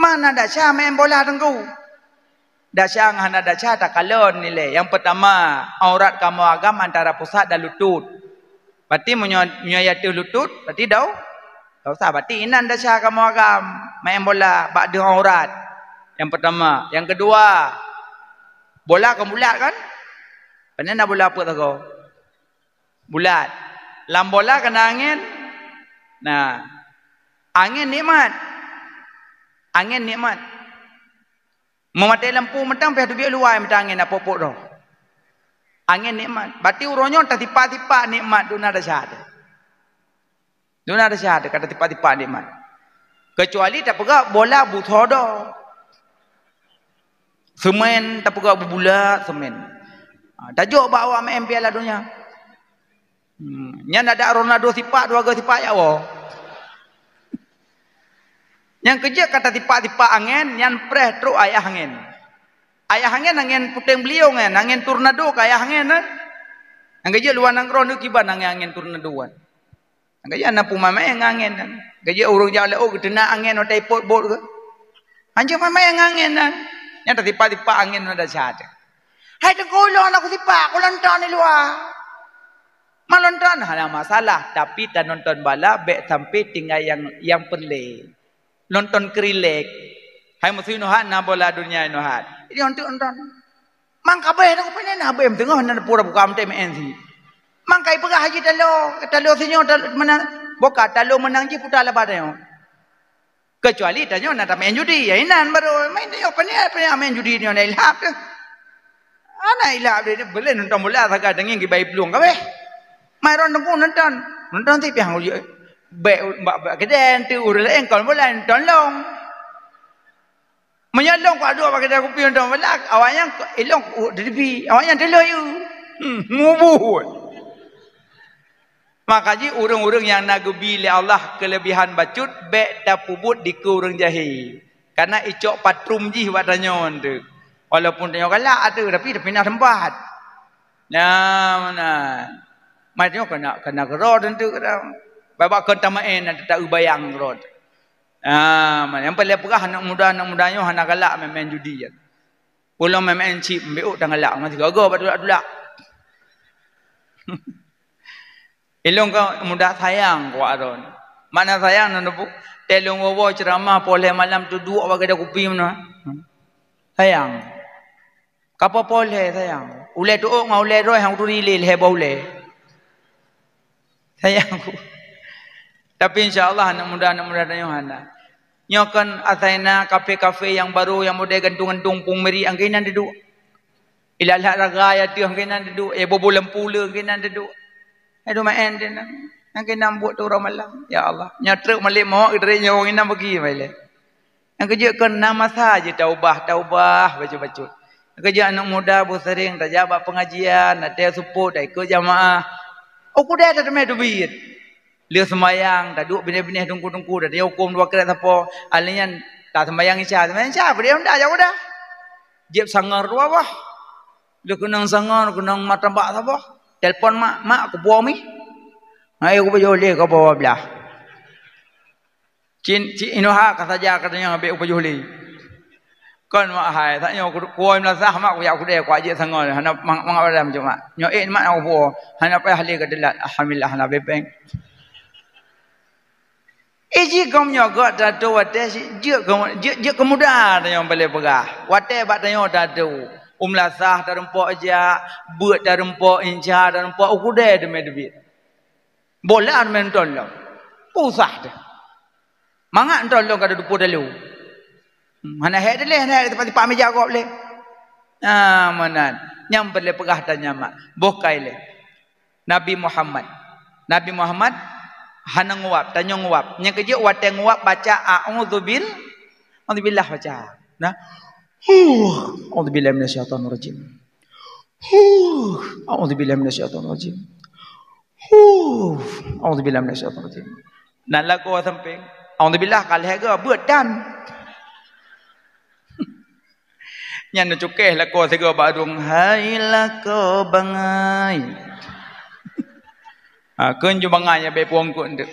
Mana ada saya main bola tengku. Dasyang hana dasya tak kalon nilai. Yang pertama, aurat kamu agam antara pusat dan lutut. Berarti menyayati lutut, berarti dah usah. Berarti inan dasya kamu agam main bola bak dia aurat. Yang pertama, yang kedua, bola kan bulat kan? Pernah nak bola apa tak kau? Bulat. Lam bola kena angin. Nah, angin nikmat. Angin nikmat. Mematai lampu metang pihak tu biar luar metang angin apa pok dah. Angin nikmat. Berarti uronyo tak tipak-tipak nikmat duna ada syahadat. Duna ada syahadat kata tipak-tipak nikmat. Kecuali tak pegak bola butuh dah. Semen tak pegak berbulat semen. Tajuk bawa main piala dunia. Yang ada Ronaldo tipak dua gol tipak ya Allah. Yang kerja kata tipak-tipak angin, yang preh teruk ayah angin. Ayah angin puting beliung kan, angin tornado ke ayah angin kan. Yang kerja luar nangkron tu kiban angin tornado kan. Yang kerja anak pumama yang angin kan. Kerja urung jalan oh kena angin atau ipot bot ke. Anjir mama yang angin kan. Yang tipak-tipak angin ada syahadat. Hai tengkolon aku tipak, aku lontar ni luar. Malonton hanya masalah, tapi tak nonton bala bek sampai tinggal yang perle. Nonton kerilek. Hai musuh nuhat na bola dunia nuhat. Ini nonton. Mang kabeh nak penen habem tengah nak pura buka amte mensi. Mang kai pegah haji talo sinyo mana boka talo menang ji putar lebar yo. Kecuali tanyo nak main judi, ya inan baru main yo penia main judi ni nak ilhap ke. Ana ilhap dia boleh nonton bola sagak dengin ki bayi peluang kabeh. Mai ron nonton ti piang uji mbak kedai tu urang engkol bola nonton long. Menyalong kau dua pakai dah kopi nonton bola awaknya elong TV awaknya telur you. Ngubu. Makanya urang-urang yang nak bila Allah kelebihan bacut bek dah pubut di kurang jahil. Karena icok patrum ji buat tanya tu. Walaupun tanya galak ada tapi dah pindah tempat. Nah mana. Macam kena kerod tentu kadang. Babak kau tamain ada tak ubayang kerod. Yang paling perah anak mudanya anak galak main judi je. Pulang main chip beuk tang galak masih gagal badulak-dulak. Elong kau muda sayang kau aron. Mana sayang nang bu? Telung wawa ceramah boleh malam tu dua bagi dah kopi mana? Sayang. Kapa boleh sayang? Ulai tu ngau ulai roh hang tu rilil heba ulai. Sayangku. Tapi insyaAllah anak muda tanya hana. Nyokan asaina kafe-kafe yang baru yang model gantung-gantung pung meri angkinan duduk. Ilah-ilah ragaya tu angkinan duduk. Bobo lempula angkinan duduk. Aduh main dia nak. Angkinan buat tu orang malam. Ya Allah. Nyatruk malik mawak kederinya orang inam bagi balik. Yang kerja kan nama saja taubah baca-baca. Kerja anak muda bersering tak jabat pengajian, ada support, dah ikut jamaah. Aku dah ada tempat duit. Dia sembayang, dah duduk benih-benih tungku-tungku, dah dia hukum dua kerat apa. Alihnya tak sembayang isya, apa dia dah jauh dah. Jeb sangar dua bah. Dia kenang sangar, kenang matambak apa. Telefon mak aku buang mi. Ayo aku pergi kau bawa belah. Cik Inoha katanya ambil aku pergi kan mak hai tak nyo kuoi melazah mak aku aku dia aku ajak sangat hana mangap dalam cuma nyo mak aku buo hana payah ahli ke delat alhamdulillah hana bepeng iji kom nyo ga dadu wate je kemudahan yang boleh pegah wate bak tanyo dadu umlazah darempo aja buat darempo inja darempo aku dia demi debit boleh armen tolong pusah dah mangak tolong kada dupo dalu mana hek dia leh tempat-tempat meja kau boleh. Mana yang boleh pegah dan nyamak. Bokai leh. Nabi Muhammad hana nguap, tanya nguap. Yang kerja wate nguap baca a'udzubillah baca. Nah. A'udzubillahi minasyaitonir rajim. A'udzubillahi minasyaitonir rajim. A'udzubillahi minasyaitonir rajim. Nak lagu sampai a'udzubillah kalau hek buat dan yang nak cukeh lah kau sega badung hai lah kau bangai kun ju bangai ya be puang ku ndek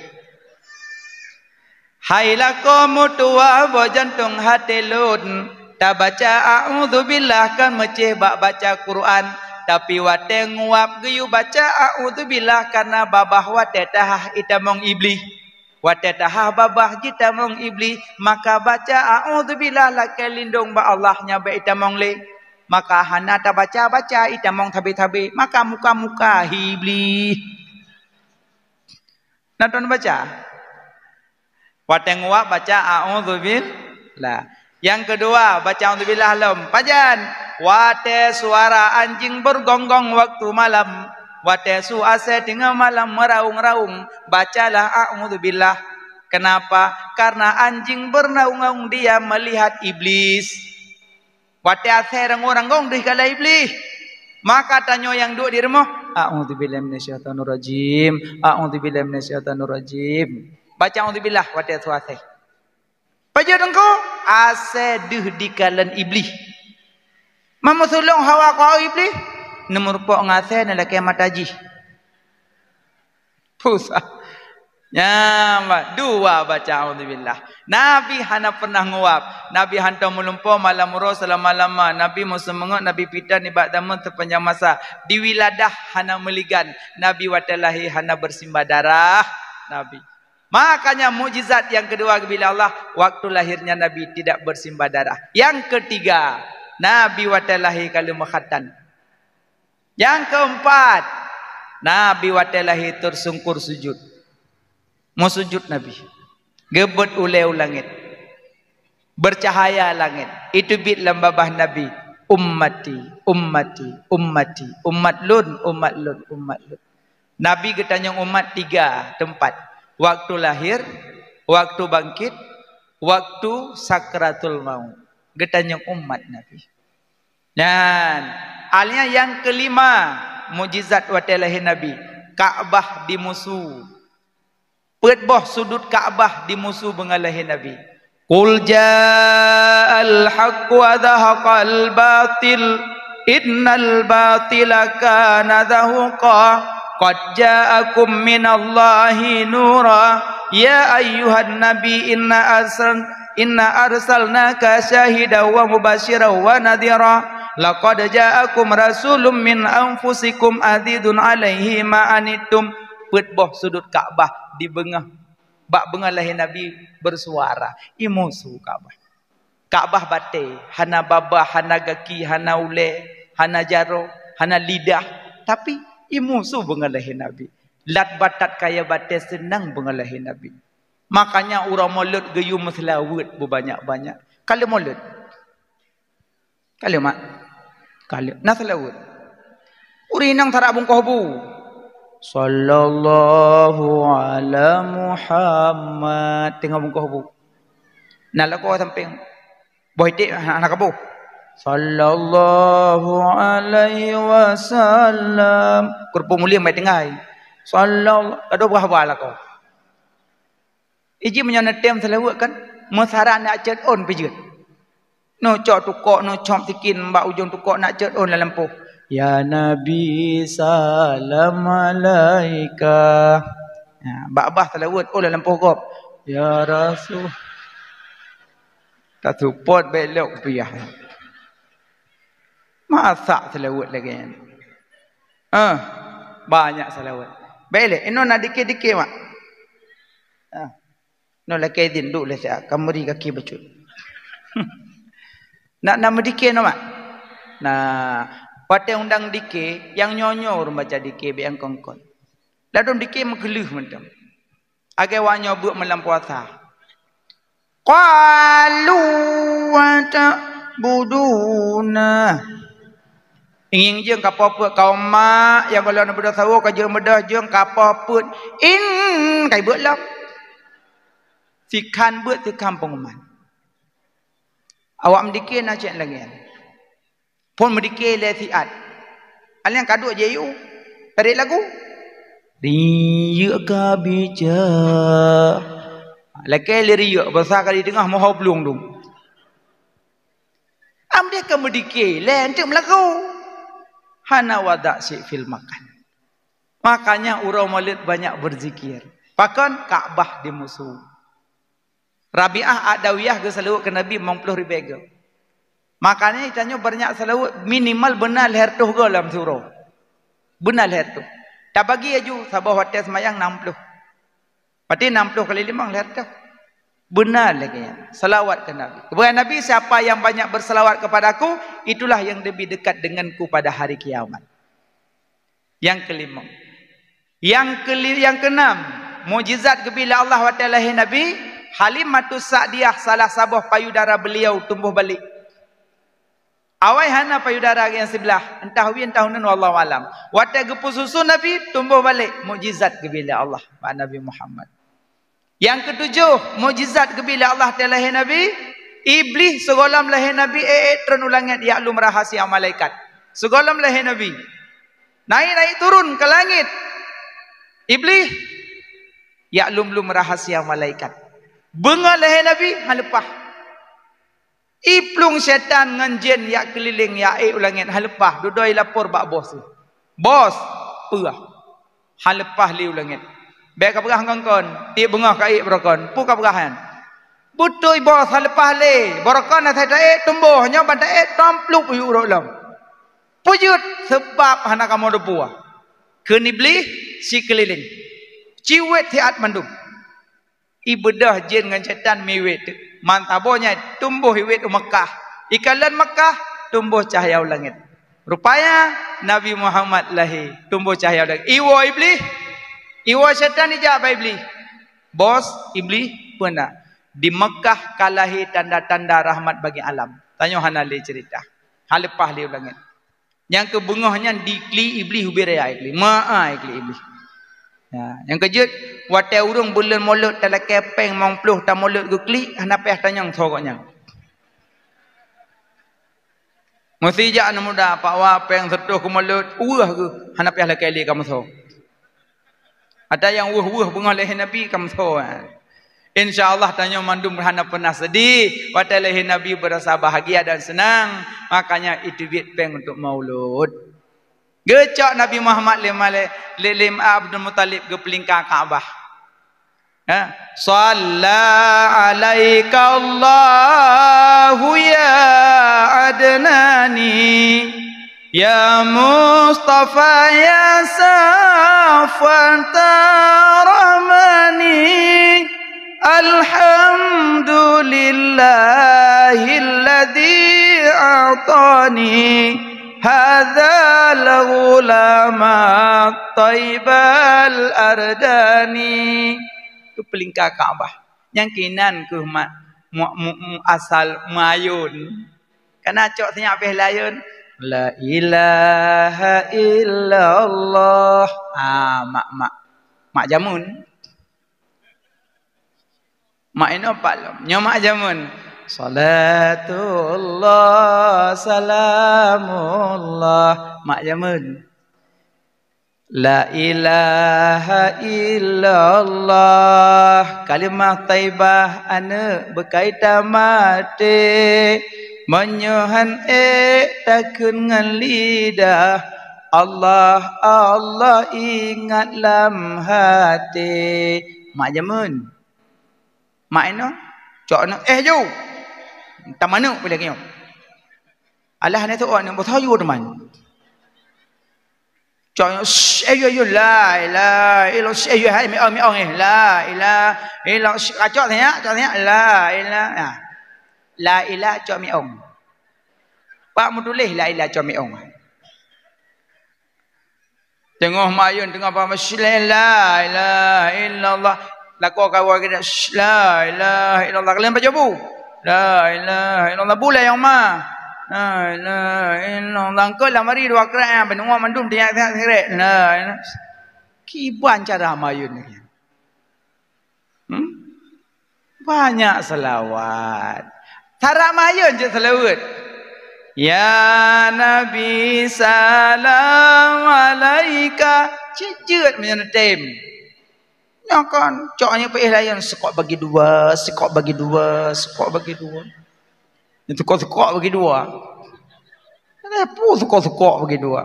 hai lah kau mutua bo jantung hati lut Ta baca a'udzubillah kan meceh bak baca Quran. Tapi wate nguap geyu baca a'udzubillah karena babah wate tahah itamong iblis. Wate tahah babah jitamong iblis. Maka baca a'udzubillah lakai lindung ba Allah nya ba itamong le. Maka hana ta baca itamong tabi-tabi. Maka muka-muka iblis. Nah tuan baca. Wate nguap baca a'udzubillah. Yang kedua, baca auzubillah lam. Pajan, wate suara anjing bergonggong waktu malam. Wate suase tengah malam meraung-raung. Bacalah auzubillah. Kenapa? Karena anjing bernaung-naung dia melihat iblis. Wate ase orang-orang di kala iblis. Maka tanya yang duduk di rumah, a'udzubillahi minasyaitonir rajim. A'udzubillahi minasyaitonir rajim. Baca auzubillah wate suase. Paja engkau ase deh di kalan iblis. Mama sulung hawa kau iblis. Nomor pok ngase nak laki mataji. Pusah. Nyama dua baca auzubillah. Nabi hana pernah nguap. Nabi hantar melumpuh malam murah selama-lama. Nabi musumengot Nabi pita ni bak damun sepanjang masa. Di wiladah hana meligan. Nabi watalahi hana bersimbah darah. Nabi. Makanya mujizat yang kedua bila Allah waktu lahirnya Nabi tidak bersimbah darah. Yang ketiga, Nabi watalahi kalau makhatan. Yang keempat, Nabi watalahi tersungkur sujud. Mau sujud Nabi. Gebet uleu langit. Bercahaya langit. Itu bit lambabah Nabi. Ummati, ummati, ummati. Ummat lun, ummat lun, ummat lun. Nabi ketanya umat 3 tempat. Waktu lahir, waktu bangkit, waktu sakratul maut. Getanya umat Nabi. Dan halnya yang kelima, mujizat watalahi Nabi. Kaabah dimusuh. Petboh sudut Kaabah dimusuh bengalahi Nabi. Qul ja'al haqq wa dhahaqal batil. Innal batila kana zahuqa. Qad ja'akum minallahi nura ya ayyuhan nabi inna arsalnaka syahidan wa mubasyiran wa nadhira laqad ja'akum rasulun min anfusikum azizun 'alaihi ma anittum. Petboh sudut Kaabah di bengah bak bengalahi Nabi bersuara imusu Kaabah. Kaabah bate hana baba hana gaki hana ule hana jaro hana lidah tapi imusu bengalahi Nabi. Lat batat kaya batas senang bengalahi Nabi. Makanya orang mulut geyu meselawut berbanyak-banyak. Kalau mulut. Kalau mak. Kalau nak selawut. Urinang tarak bungkoh bu. Sallallahu ala Muhammad. Tengah bungkoh bu. Nak kau samping. Boy dik nak bu. Sallallahu alaihi wasallam. Kurpo mulia mai tengah. Sallallahu ada berapa lah kau. Iji menyana tem selawat kan. Masaran nak cet on pijut. No cok tukok no com tikin mbak ujung tukok nak cet on dalam lempuh. Ya Nabi salam alaika. Mbak abah selawat on dalam lempuh kop. Ya Rasul. Tak support belok piyah. Masa selawat lagi. Banyak selawat. Baiklah, ino nak dikit-dikit mak. No laki din duk le sia kamari kaki becut. Nak nama dikit no mak. Nah, pada undang dikit yang nyonyo orang baca dikit be yang kongkon. Lalu dikit menggeluh macam. Agai wanyo buat malam puasa. Qalu wa ta'buduna. Ingin je kapal put kaum mak yang kalau nak berdoa sawo kaje medah je kapal put in kai buat lah. Sikan buat ke kampung man. Awak mendikir nak cek lagi. Pun mendikir le siat. Al yang kaduk je you. Tarik lagu. Riya ka bija. Laki le riya besar kali tengah mohon belung tu. Am dia ke mendikir le untuk melaku. Hana wadak syik fil makan. Makanya orang maulid banyak berzikir. Pakan Kaabah di musuh. Rabi'ah Adawiyah ke selalu ke Nabi 50 ribu. Makanya itanya banyak selawat minimal benar leher tu ke dalam surau. Benar leher tu. Tak bagi aju sabah hotel semayang 60. Berarti 60 kali 5 leher tu. Benar lagi. Salawat ke Nabi. Kepada Nabi, siapa yang banyak bersalawat kepadaku, itulah yang lebih dekat denganku pada hari kiamat. Yang kelima. Yang keenam, mukjizat kebila Allah wa ta'ala Nabi, Halimatus Sa'diyah salah sabah payudara beliau tumbuh balik. Awai hana payudara yang sebelah, entah wi entah nun wallahu alam. Wata gepu susu Nabi tumbuh balik, mukjizat kebila Allah wa Nabi Muhammad. Yang ketujuh, mukjizat kebila Allah ta'ala Nabi, iblis segolam lahir Nabi terulangat yaklum rahasia malaikat. Segolam lahir Nabi. Naik turun ke langit. Iblis yaklum rahasia malaikat. Bengal lahir Nabi halepah. Iplung syaitan ngan jin yak keliling yak ulangit halepah dudoi lapor bak bos. Bos perah. Halepah li ulangit. Baik kapagah ngongkon, ti bengah kai berokon, pu kapagahan. Butoi bos halepah le, berokon atai tae tumbuh nya ban tae tampluk yu rolam. Pujut sebab hana kamu depuah. Keun iblis si keliling. Ciwet tiat mandum. Ibadah jin ngan syaitan miwet. Mantabonya tumbuh iwet Mekah. Ikalan Mekah tumbuh cahaya langit. Rupanya Nabi Muhammad lahir tumbuh cahaya langit. Iwa iblis, iwa syaitan ijak apa iblis? Bos iblis pernah di Mekah kalahi tanda-tanda rahmat bagi alam. Tanya hanali cerita. Halepah li langit. Yang kebungahnya dikli iblis ubiraya ikli. Ma'a ikli iblis. Ya, yang kejut watai urung bulan mulut dalam kepeng mongpluh tak mulut ke klik hanapeh tanyang sokoknya. Mesti jak muda pak wapeng setuh ke mulut ke hanapeh lah kali kamu sok. Ada yang bengah leher Nabi kamu sok. InsyaAllah tanya mandum hana pernah sedih. Watai leher Nabi berasa bahagia dan senang. Makanya itu duit peng untuk maulud. Gecok Nabi Muhammad lim Abdul Muttalib ke pelingkar Kaabah. Shalla alaika Allahu ya adnani ya Mustafa ya safwan taramani alhamdulillahilladzi a'tani hadza al-ulama taibal ardani. Itu pelingkar Kaabah. Yang kinan ke asal mayun. Karena cok senyap layun. La ilaha illallah. Mak jamun. Mak ini apa lho? Nyomak jamun. Salatullah salamullah mak jamun. La ilaha illallah kalimah taibah ana berkaitan mati menyuhan takun ngan lidah Allah Allah ingat lam hati mak jamun. Mak ino cok no ju tak mana boleh kau. Allah ni tu orang yang bertayu teman. Cakap ayo la ilaha illallah ayo hai mi ong la ilaha illallah cakap tanya la ilaha la ilaha cakap mi ong. Pak mu tulis la ilaha cakap mi ong. Tengah mayun tengah apa la ilaha illallah lakau kawan kita la ilaha illallah kalian baca bu. La ilaha illallah boleh yang mah. La ilaha illallah kau lah mari dua kerak benua mandum dia seret. La ilaha. Kiban cara mayun ni. Banyak selawat. Cara mayun je selawat. Ya Nabi salam alaika. Cijet macam tem. Ya kan, coknya perih layan sekok bagi dua, sekok bagi dua, sekok bagi dua. Itu sekok bagi dua. Apa sekok bagi dua?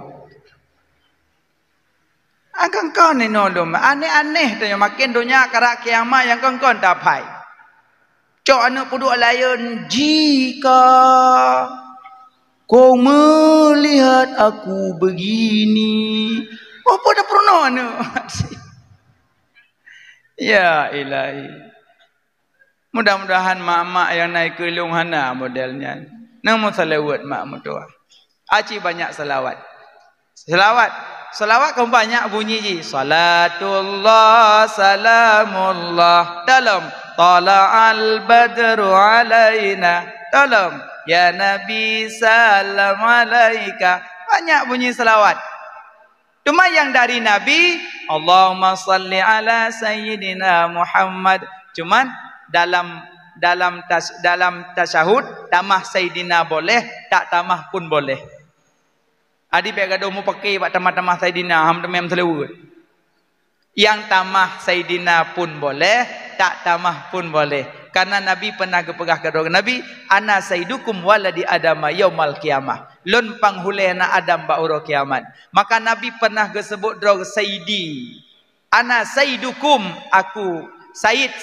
Akan kau ni nolom, aneh-aneh tu yang makin dunia karak kiamat yang kau dapai. Cok anak puduk layan jika Kau melihat aku begini. Apa dah pernah ni? Ya ilahi. Mudah-mudahan mak-mak yang naik ke Long Hana modelnya. Nama salawat mak mutua. Aci banyak salawat. Salawat kau banyak bunyi ji. Salatullah salamullah. Dalam tala'al badru alaina. Dalam ya Nabi salam alaika. Banyak bunyi salawat. Cuma yang dari Nabi, Allahumma salli ala sayyidina Muhammad. Cuman dalam tasyahud tamah sayyidina boleh, tak tamah pun boleh. Adi baik ada mu pakai buat tamah sayyidina ham temem selewut. Yang tamah sayyidina pun boleh, tak tamah pun boleh. Karena Nabi pernah kepegah kedua Nabi, ana sayyidukum waladi adama yaumal qiyamah. Lun panghuleh na Adam ba'uro kiamat. Maka Nabi pernah disebut drog sayyidi. Ana sayyidukum, aku sayyid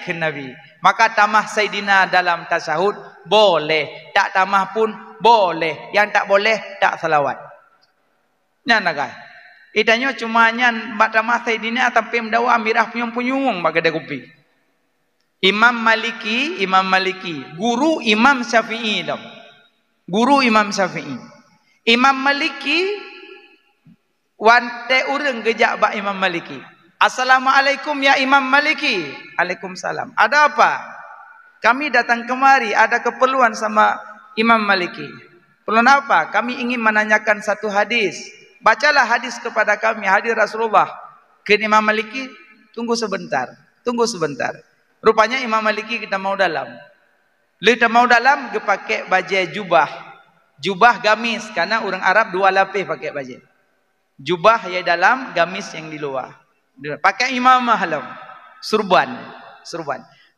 ke Nabi. Maka tamah sayyidina dalam tasyahud boleh, tak tamah pun boleh. Yang tak boleh tak salawat. Nya nagai. Itanya cuma nyan bak tamah sayyidina tapi mendawa amirah punyung-punyung bagi dia kopi. Imam Maliki, guru Imam Syafi'i dong. Guru Imam Syafi'i. Imam Maliki wante urang gejak bak Imam Maliki. Assalamualaikum ya Imam Maliki. Waalaikumsalam. Ada apa? Kami datang kemari ada keperluan sama Imam Maliki. Perlu apa? Kami ingin menanyakan satu hadis. Bacalah hadis kepada kami, hadis Rasulullah. Ke Imam Maliki, tunggu sebentar. Rupanya Imam Maliki kita mau dalam. Kita mau dalam, dia pakai baju jubah. Jubah gamis, karena orang Arab dua lapis pakai baju. Jubah yang dalam, gamis yang di luar. Dia pakai imamah halam. Surban.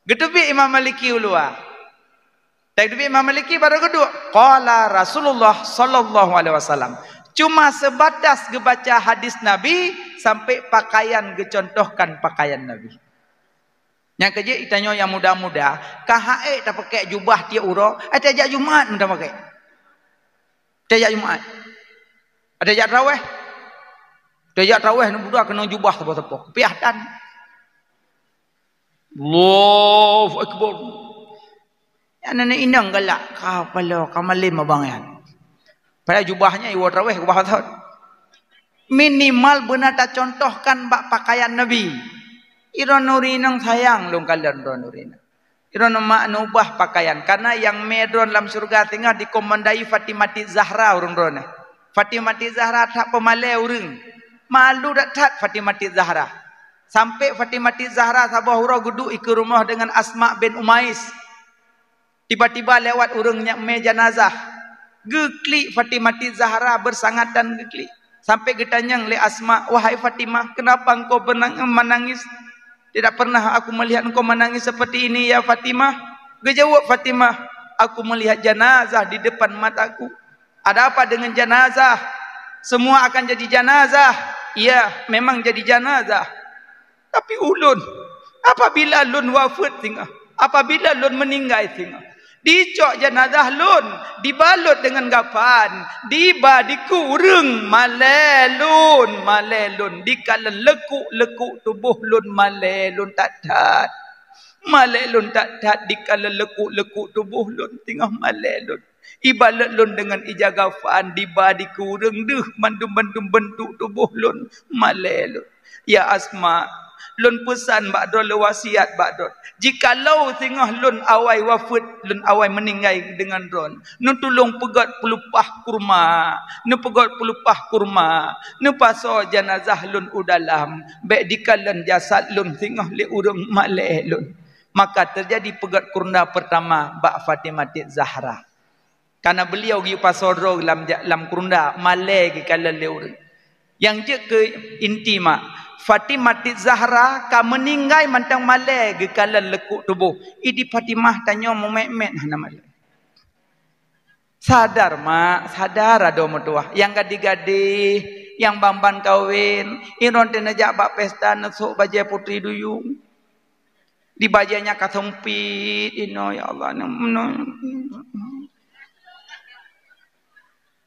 Getupi Imam Maliki luar. Getupi Imam Maliki baru kedua. Qala Rasulullah sallallahu alaihi wasallam. Cuma sebatas gebaca hadis Nabi sampai pakaian gecontohkan pakaian Nabi. Yang kerja itanya yang muda-muda, KHE tak pakai jubah tiap uro, ada ajak Jumaat muda pakai. Ajak Jumaat. Ada ajak tarawih. Ajak tarawih ni budak kena jubah tepo-tepo. Piahdan. Allahu akbar. Ya nenek indang galak kapalo kamalim abang yan. Pada jubahnya iwa tarawih jubah tahun. Minimal benar tak contohkan bak pakaian Nabi. Iron nurinang sayang long kalian nurina. Iron mak nubah pakaian karena yang medron dalam surga tengah dikomandai Fatimati Zahra urang rona. Fatimati Zahra tak pemalai urang. Malu dak Fatimati Zahra. Sampai Fatimati Zahra sabah hura gudu ke rumah dengan Asma bin Umais. Tiba-tiba lewat urangnya meja jenazah. Geklik Fatimati Zahra bersangatan geklik. Sampai getanyang le Asma, wahai Fatimah, kenapa engkau menangis? Tidak pernah aku melihat engkau menangis seperti ini ya Fatimah. Gejawab Fatimah, aku melihat jenazah di depan mataku. Ada apa dengan jenazah? Semua akan jadi jenazah. Iya, memang jadi jenazah. Tapi ulun, apabila ulun wafat tinggal, apabila ulun meninggal tinggal, dicok jenazah lun, dibalut dengan gapan, diba dikurung malelun, dikala lekuk tubuh lun malelun tak dikala lekuk tubuh lun tinggal malelun. Ibalat lun dengan ija gapan, diba dikurung deh mandum bentuk tubuh lun malelun. Ya Asma, lun pesan bakdo le wasiat bakdo. Jikalau tengah lun awai wafat, lun awai meninggal dengan ron, nu tolong pegat pelupah kurma, nu paso jenazah lun udalam, baik dikalan jasad lun tengah le urang maleh lun. Maka terjadi pegat kurna pertama bak Fatimati Zahra. Karena beliau gi pasoro dalam kurna maleh gi kalan le urang. Yang je ke intima Fatimati Zahra ka meninggal mantang malai ge kalan lekuk tubuh. Idi Fatimah tanya memek-mek hana malai. Sadar mak, sadar ada mertua. Yang gadih-gadih, yang bamban kawin, iron tena jak bak pesta nesuk bajai putri duyung. Di bajainya kasempit, ino ya Allah.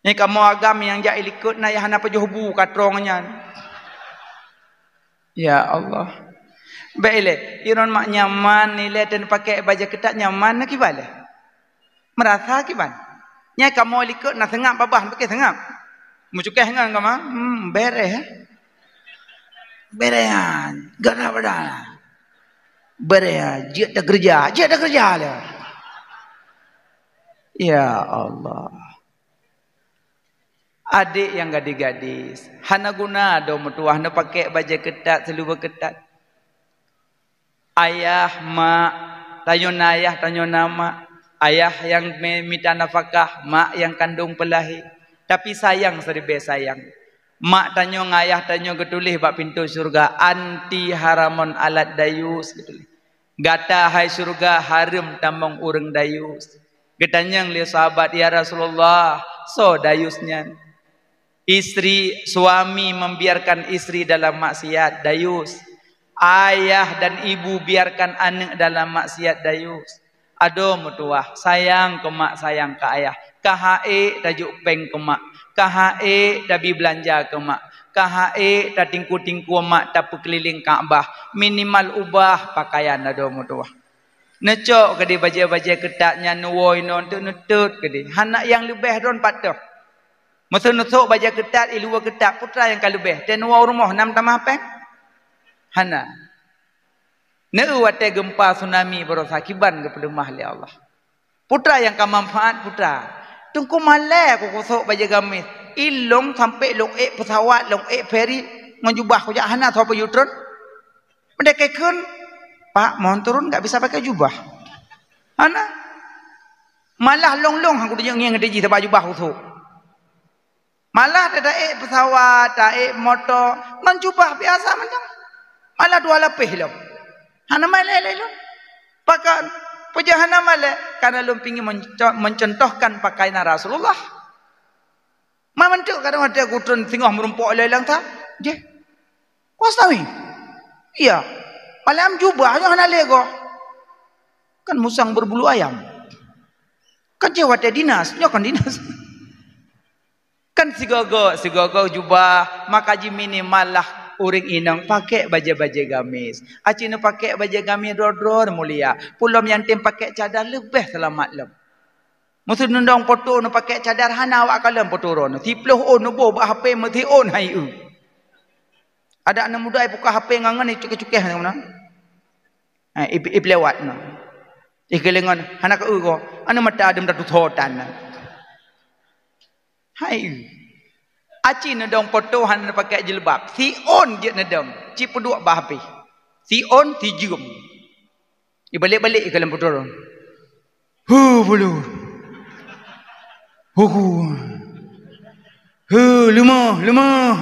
Ni kamu agam yang jahil ikut na yang hana pejuhbu katrongnya. Ya Allah. Baiklah, iron mak nyaman nilai dan pakai baju ketat nyaman nak kibale. Merasa kiban. Nya kamu ikut na sengap babah pakai sengap. Mucukai hang kamu. Beres. Beres. Gara pada. Beres. Dia dah kerja lah. Ya Allah. Adik yang gadis-gadis, hana guna do mertua hana pakai baju ketat, seluruh ketat. Ayah, mak, tanyo ayah, tanyo nama. Ayah yang minta nafkah, mak yang kandung pelahi. Tapi sayang serba sayang. Mak tanyo ayah tanyo getulih bak pintu surga, anti haramon alat dayus getulih. Gata hai surga haram tambang urang dayus. Getanyang li sahabat ya Rasulullah, so dayusnya. Istri, suami membiarkan istri dalam maksiat dayus. Ayah dan ibu biarkan anak dalam maksiat dayus. Aduh mutuah, sayang ke mak, sayang ke ayah. Kahae tajuk peng ke mak. Kahae tabi belanja ke mak. Kahae ta tingku-tingku mak ta keliling Kaabah. Minimal ubah pakaian aduh mutuah. Necok ke di baju-baju ketatnya nuwoi non tu nutut ke di. Anak yang lebih don patuh. Masa nusuk baja ketat, luar ketat, putra yang kalubeh. Dan luar rumah, 6 tambah apa? Hana. Neu wate gempa tsunami baru sakiban ke pelemah oleh Allah. Putra yang kau manfaat, putra. Tungku malai aku kusuk baja gamis. Ilong sampai long pesawat, long feri. Ngejubah kujak hana, siapa yutron. Mereka kan, Pak, mohon turun, tak bisa pakai jubah. Hana. Malah long-long, aku tunjuk yang ngedeji sebab jubah kusuk. Malah ada pesawat, ada motor, menjubah biasa macam. Malah 2 lapis lo. Hana malai lo. Pakai pejahana malai karena lu pingin mencontohkan pakaian Rasulullah. Mantuk kadang ada kutun tengah merumpuk lelang tak? Je. Kuasawi. Iya. Malam jubah hana lego. Kan musang berbulu ayam. Kan jawat dinas, nyokan dinas. Kan sigogo jubah maka jimini malah uring inang pakai baju-baju gamis. Acina pakai baju gamis rodor mulia. Pulam yang tem pakai cadar lebih selamat lem. Musuh nundang foto nu pakai cadar hana awak kalam foto ron. Tiploh on nu bo HP mesti on hai u. Ada anak muda buka HP ngangan ni cukeh-cukeh mana? Lewat no. Ikelengan hana ka u ko. Anu mata adem datu thotan. Hai. Aci nedong foto han pakai jilbab. Si on je nedong. Ci peduk bah api. Si on si jum. Balik-balik ke dalam foto ron. Bulu. Lemah.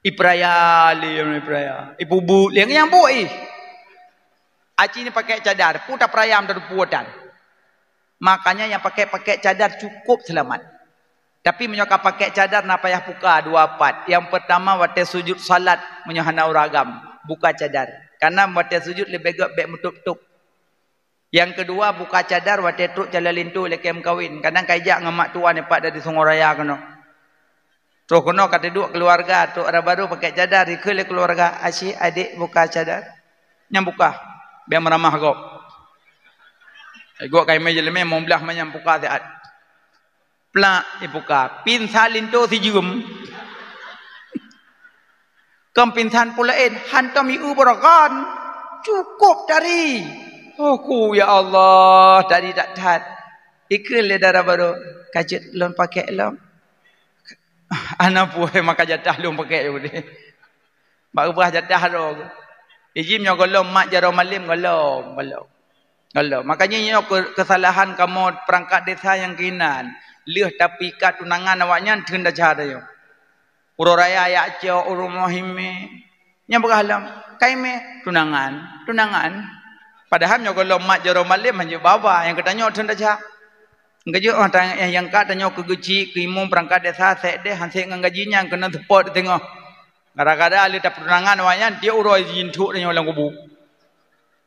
Ipraya liam ipraya. Ibu bu liang yang bu Aci ni pakai cadar, putar perayam dari puatan. Makanya yang pakai cadar cukup selamat. Tapi menyokap pakai cadar nak payah buka 2 part. Yang pertama waktu sujud salat menyohana uragam, buka cadar. Karena waktu sujud lebih gak menutup. Yang kedua buka cadar waktu truk jalalintu lekem kawin. Kadang kajak ngemak tuan nepak dari Sunguraya kena. Terus kena kata duk keluarga, truk ada baru pakai cadar, dikele keluarga, asyik adik buka cadar. Yang buka, biar meramah kau. Gua kai meja lemeh mau belah menyam buka saat. Plak dibuka, pinsan lintu si jum. Kem pinsan pulain, hantam iu berakan. Cukup dari. Oh ku ya Allah, dari tak tat. Ikil le darah baru, kajet lon pakai lon. Anak puai maka jatah lon pakai je. Bak ubah jatah ro. Ijim nyo golong mak jaro malim golong. Makanya nyo kesalahan kamu perangkat desa yang kinan. Lihat tapi kat tunangan awaknya tenda cara yo. Uroraya ya cio urumohime. Nya berhalam kaime tunangan. Padahal nyo kalau mak jaro malim hanya baba yang katanya tenda cara. Gaji orang yang katanya ke gaji ke imam perangkat desa sek deh hansik ngan gajinya kena support tengok. Gara-gara lihat tunangan awaknya dia uroi jintu nyo lang kubu.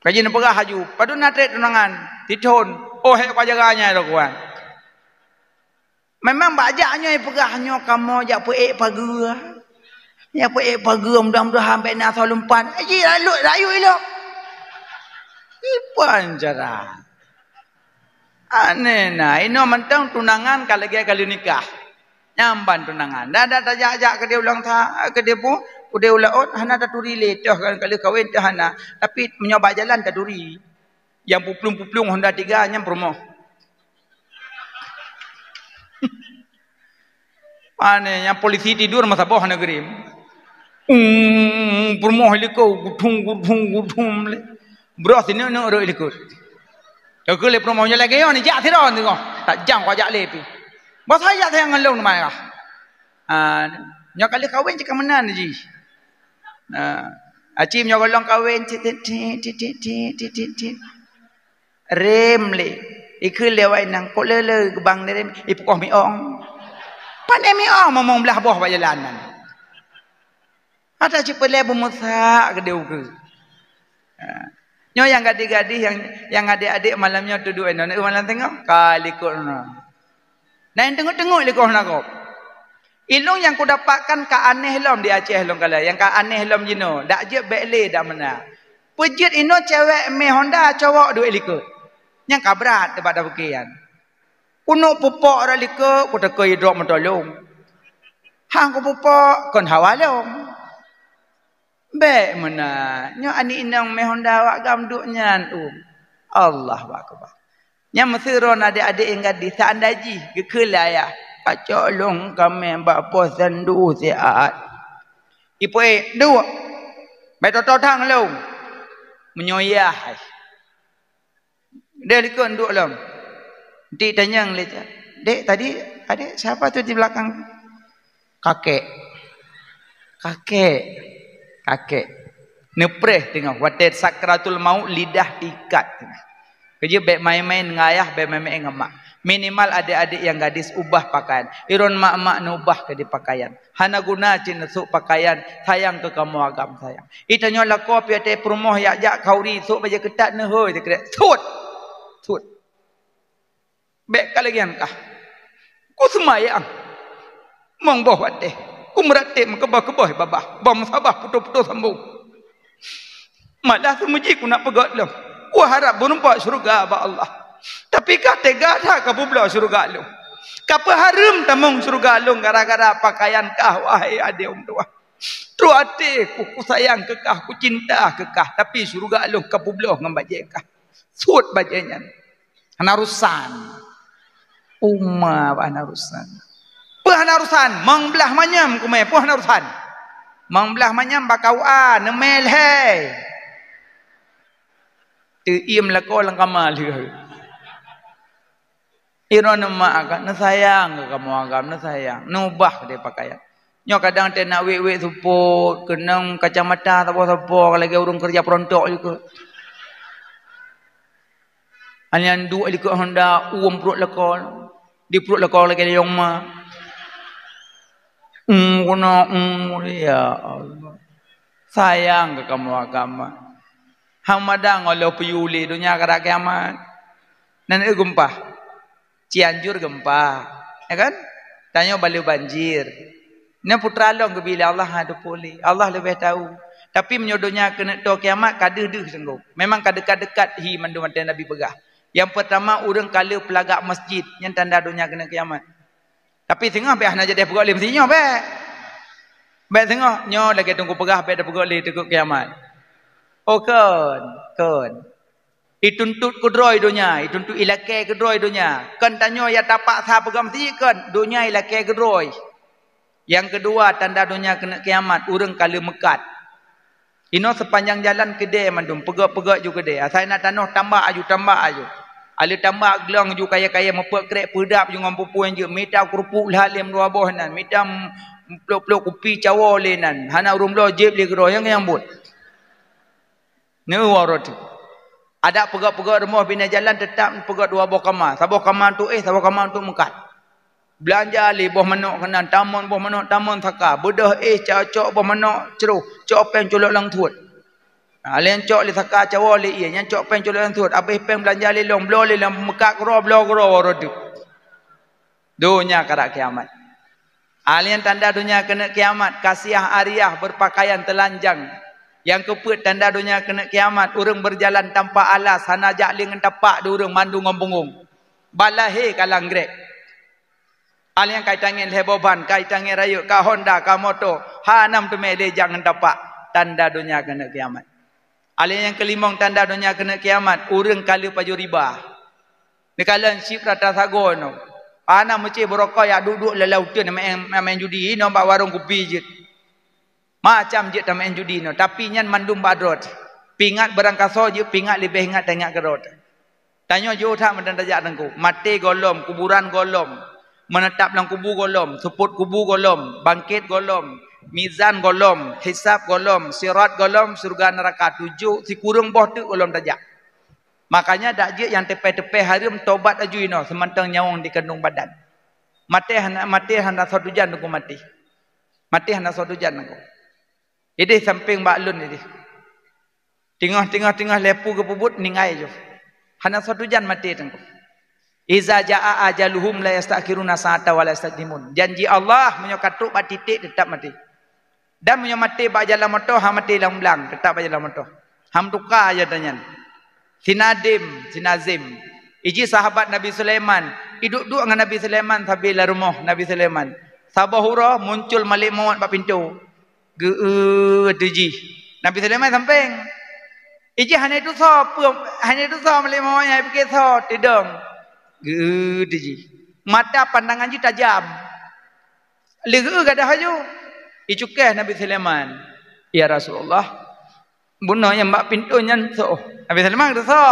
Gaji nak perah haju. Padu natre tunangan. Tithon. Oh hek kajaganya ro kuan. Memang bajaknya perahnya kamu jak peek pagar. Ya peek pagar mudah-mudahan sampai nak lompat. Aji layu elok. Ipan cara. Aneh nah, ini mentang tunangan kalau kali nikah. Nyamban tunangan. Dah ajak ke dia ulang ke dia pun udah ulang hana dah turi letah kan kalau kahwin dah hana. Tapi menyoba jalan dah turi. Yang puplung-puplung Honda 3 nyam promo. Aneh yang polisi tidur masa bawah negeri. Promo helikau gudung le. Bro sini nak orang helikau. Kalau le promo nya lagi ni jak tiron tu. Tak jang kau jak lepi. Bos saya tak yang ngelong nama ya. Nya kali kahwin cakap mana ni ji. Acim nya golong kahwin rem le. Ikut lewat nang kok lele gebang rem ipukoh miong. Pandai miong momong belah bawah jalanan. Ada cepat le bemusak ke dia ke. Nyo yang gadis-gadis yang adik-adik malamnya duduk eno malam tengok kali kok no. Nah tengok-tengok le kau nak kau. Ilung yang ku dapatkan ka aneh lom di Aceh long kala yang ka aneh lom jino dak je bekle dak mana. Pejit ino cewek me Honda cowok duit likut. Yang kabrat daripada bukian. Kuno pupok ora likut ku tekoi drop mentolong. Hang ku pupok kon hawalong. Baik mana. Nyo ani inang me Honda wak gam duknya Allahu akbar. Nya mesiron adik-adik yang gadis seandaji gekelaya. Kacolong kami bapa sendu siat. Ipoe dua. Beto tang long. Menyoyah. Dia likon duk long. Dik tanyang le. Dek tadi adik siapa tu di belakang? Kakek. Nepreh tengok watet sakratul maut lidah ikat. Kerja baik main-main ngayah, baik main-main ngemak. Minimal adik-adik yang gadis ubah pakaian. Iron mak-mak ubah ke di pakaian. Hana guna cina suk pakaian. Sayang ke kamu agam sayang. Itanya lako piate perumoh jak kauri. Suk baja ketat ne hoi. Sut. Baik kalian kah. Ku semayang. Mong boh wate. Ku meratip kebah-kebah babah. Bam sabah putus-putus sambung. Malah semuji ku nak pegat lah. Ku harap berumpak syurga abah Allah. Tapi kata gada kapu belah syurga lu. Kapa harum tamung syurga lu gara-gara pakaian kah wahai adik tua. Tu ate ku sayang kekah, ku cinta kekah. Tapi syurga lu kapu belah ngam bajai kah. Sud bajainya. Hanarusan. Umma hanarusan. Hanarusan. Mang belah manyam kumai. Hanarusan. Mang belah manyam bakau nemel hei. Im lako lang kamal hiyo. Iro nama agak na sayang kamu agam na sayang. Nubah dia pakaian. Nyo kadang te nak wek support kenang kacamata tapo-tapo lagi urung kerja perontok juga. Anyan dua likut Honda perut lako. Di perut lako lagi yang ma. Kuna ya Allah. Sayang ke kamu agama. Hang madang oleh piyuli dunia kada kiamat. Nan gempa. Cianjur gempa. Ya kan? Tanya balik banjir. Ini putra long kebila Allah ada pulih. Allah lebih tahu. Tapi menyodohnya kena to kiamat kada deh senggup. Memang dekat-dekat hi mandu mata Nabi pegah. Yang pertama urang kala pelagak masjid yang tanda dunia kena kiamat. Tapi tengah be ana jadi pegak le mestinya be. Be tengah nyo lagi tunggu pegah be ada pegak le tekuk kiamat. Oh kan. Ituntut kedroi dunia, ituntut ilakai kedroi dunia. Kan tanya ya tapak sah pegam si kan dunia ilakai kedroi. Yang kedua tanda dunia kena kiamat, urang kala mekat. Ino sepanjang jalan kedai mandum, pegak-pegak juga kedai. Saya nak tanah tambah aju. Ali tambah gelang ju kaya-kaya mepek krek pedap ju ngam pupuan je, mita kerupuk lalim dua boh nan, mita peluk-peluk kopi cawa lenan. Hana urung lo jeb le kedroi yang but. Ni warot. Ada pegak-pegak rumah bina jalan tetap pegak dua buah kamar. Sabah kamar tu sabah kamar tu mekat. Belanja li boh manok kenan tamun boh manok tamun saka. Bedah cocok boh manok ceruh. Cok pen colok lang tuat. Alian cok li saka cawa li iya yang cok pen colok lang tuat. Habis pen belanja li long bloh li lang mekat gro bloh gro warot tu. Dunia karak kiamat. Alian tanda dunia kena kiamat. Kasiah ariah berpakaian telanjang. Yang keput tanda dunia kena kiamat. Orang berjalan tanpa alas. Hana jakling tapak durung mandu ngombungung. Balahe kalang grek. Alian kaitangin leboban. Kaitangin rayuk. Ka Honda. Ka moto. Hanam tu mele jangan tapak. Tanda dunia kena kiamat. Alian yang kelimong tanda dunia kena kiamat. Orang kali paju riba. Mekalan sip rata sago no. Anak mesti berokok ya duduk lelau tu main judi no bak warung kopi je. Macam je main judi no, tapi nyan mandum badrot. Pingat barang kaso je pingat lebih ingat tengok kerot. Tanya jo tak mendan tajak tengku. Mati golom, kuburan golom. Menetap dalam kubu golom, seput kubu golom, bangkit golom, mizan golom, hisab golom, sirat golom, surga neraka 7 si kurung boh tu golom tajak. Makanya dak je yang tepe-tepe harum tobat ajui no sementang nyawang di kandung badan. Mati hana satu jan aku mati. Mati hana satu jan aku. Ini samping baklun ini. Tengah lepu ke pubut ningai je. Hana satu jan mati tengku. Iza jaa ajaluhum la yastakhiruna sa'ata wa la yastaqdimun. Janji Allah menyokatuk bat titik tetap mati. Dan menyomati bak jalan motor ha mati lang belang tetap bak jalan motor. Ham tukar aja tanya. Sinazim. Iji sahabat Nabi Sulaiman. Duduk dengan Nabi Sulaiman sambil rumah Nabi Sulaiman. Sabahura muncul Malik Maut bak pintu. Geji. Nabi Sulaiman samping. Iji hanya itu Malik Maut yang fikir so tidung. Geji. Mata pandangan je tajam. Lega gadah haju. Icukah Nabi Sulaiman. Ya Rasulullah. Bunuh yang bak pintu nyan so. Nabi Sulaiman kata so.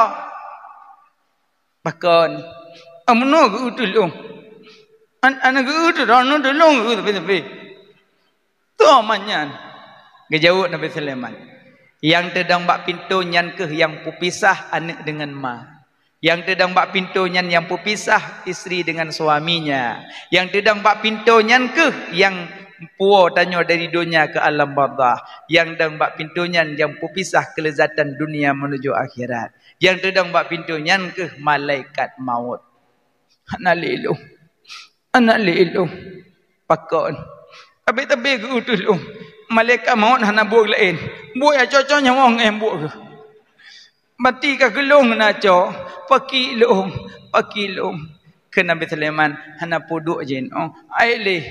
Bahkan amunah ke tolong. Anak ke tolong tapi. Tu amannya. Gejauh Nabi Sulaiman. Yang tedang bak pintu nyan ke yang pupisah anak dengan ma. Yang tedang bak pintu nyan yang pupisah isteri dengan suaminya. Yang tedang bak pintu nyan ke yang puo tanya dari dunia ke alam barzah. Yang dang bak pintunya yang pupisah kelezatan dunia menuju akhirat. Yang tedang bak pintunya ke malaikat maut. Anak lilu. Pakon. Tapi ke utulung. Malaikat maut hana buat lain. Buat yang cocoknya orang yang buat ke. Mati ke gelung nak cok. Pakilung. Ke Nabi Sulaiman hana puduk je. Oh, ailih.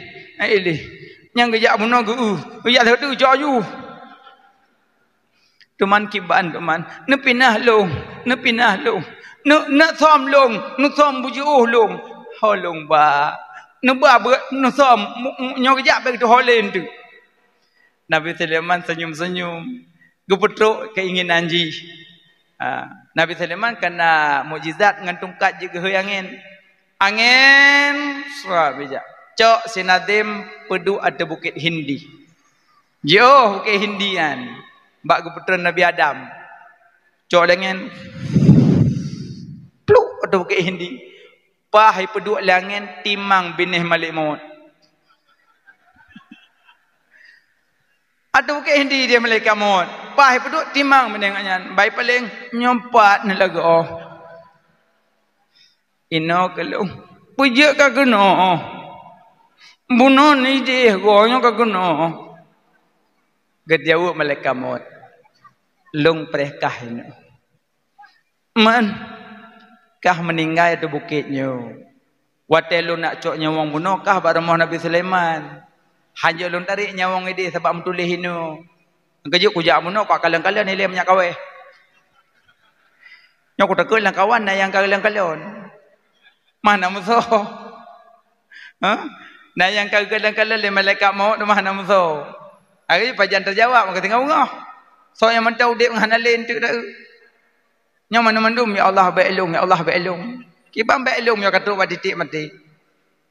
Yang gejak bunuh ke gejak tu jauh. Tuman kiban tuman. Nepinah long. Nak som long. Nak som bujuh long. Holong ba. Nak som. Yang gejak begitu holen tu. Nabi Sulaiman senyum-senyum. Gepetruk keinginan ji. Nabi Sulaiman kena mukjizat dengan tungkat je ke angin. Angin. Suara bijak. Cok Sinadim pedu ada bukit Hindi. Jauh bukit Hindi kan. Bak keputusan Nabi Adam. Cok dengan pluk ada bukit Hindi. Pahai pedu langin timang binih Malik Maut. Ada bukit Hindi dia Malaikat Maut. Pahai pedu timang binih ngan. Baik paling nyompat ni lagu oh. Ino kalau pujak ka kena. Bunuh ni dia gonya ka kena. Gejauh Malaikat Maut. Lung perkah ini. Man kah meninggal itu bukitnya. Watelu nak cok nyawang bunuh kah bar rumah Nabi Sulaiman. Hanya lun tarik nyawang ini sebab mentulih ini. Kejuk kujak bunuh kok kalian-kalian nilai banyak kawe. Nyok takut lang kawan na yang kalian-kalian. Mana musuh? Nah yang kalian-kalian le Malaikat Maut mana musuh? Hari pajan terjawab maka tengah ngah. So yang mentau dek nghanalin tu dah. Yang mana mandum ya Allah ba'ilung ya Allah ba'ilung. Kibang ba'ilung ya kata buat titik mati.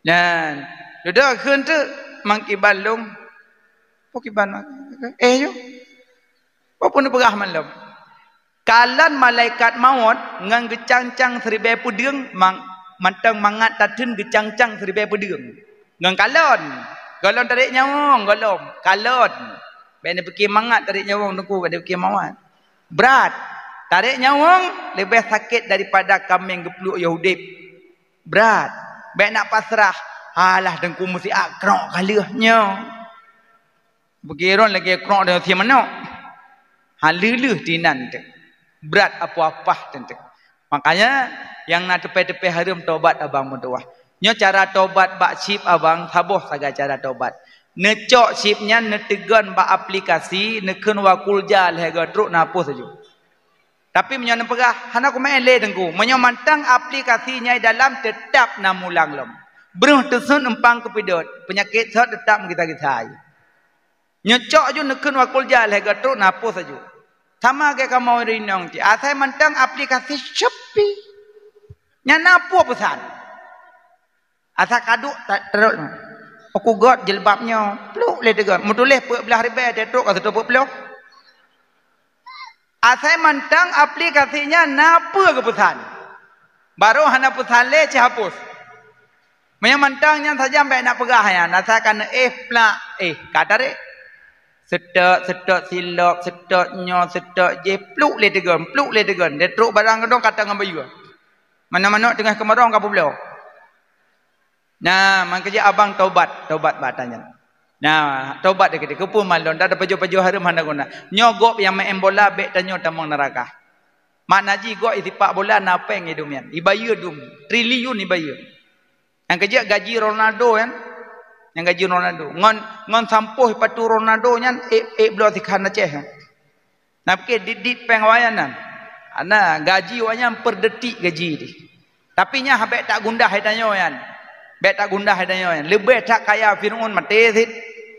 Dan sudah keun tu mangkiban long. Pokiban yo. Apa ni perah malam. Kalan malaikat maut ngang gecang-cang seribai pudeng mantang mangat tatun gecang-cang seribai pudeng. Ngang kalon. Galon tarik nyawang, galon. Kalon. Benda pergi mangat tarik nyawang tunggu pada pergi mawat. Berat. Tarik nyawang lebih sakit daripada kambing gepluk Yahudi. Berat. Baik nak pasrah. Alah dengku mesti akrok kalahnya. Begiron lagi akrok dengan tiap mana. Haluluh dinan tu. Berat apa-apa tentu. Makanya yang nak tepi-tepi harum taubat abang mendoa. Nyo cara taubat bak chip abang taboh saga cara taubat. Necok chipnya netegan bak aplikasi nekun wakul jal hega truk napo saja. Tapi menyo pegah hana ku main le dengku. Menyo mantang aplikasinya dalam tetap namulang lom. Beruh tersun empang kepidot. Penyakit sot tetap kita-kita. Nyocok ju nekun wakul jal hega truk napo saja. Sama ke kamu rinong ti. Asai mantang aplikasi Shopee. Nya napo pesan. Asa kaduk tak terus. Aku got jilbabnya. Pluk le tegan. Mutuleh pe belah ribai dia truk atau pe peluk. Asai mantang aplikasinya napa ke pesan. Baru hana pesan le hapus. Menyang mantangnya saja sampai nak pegah ya. Nasa kan plak kata rek. Sedok silap, sedok nyo, sedok je, pluk le tegan. Dia truk barang kedong kata dengan bayu. Mana-mana tengah kemarong kapu belau. Nah, makanya abang taubat batanya. Nah, taubat dia kata, kepun malon, dah ada baju-baju harum hana guna. Nyogop yang main bola, bek tanyo tamang neraka. Mak naji gok itipak bola, napeng hidumian. Ibayu dum, triliun ibayu. Yang kerja gaji Ronaldo kan. Yang gaji Ronaldo. Ngon sampuh patu Ronaldo nyan belah tikhan Aceh. Nah pikir didit pengwayanan. Ana gaji wanya per detik gaji di. Tapi nya habek tak gundah hadanyo yan. Bek tak gundah hadanyo yan. Lebih tak kaya Firaun matesit.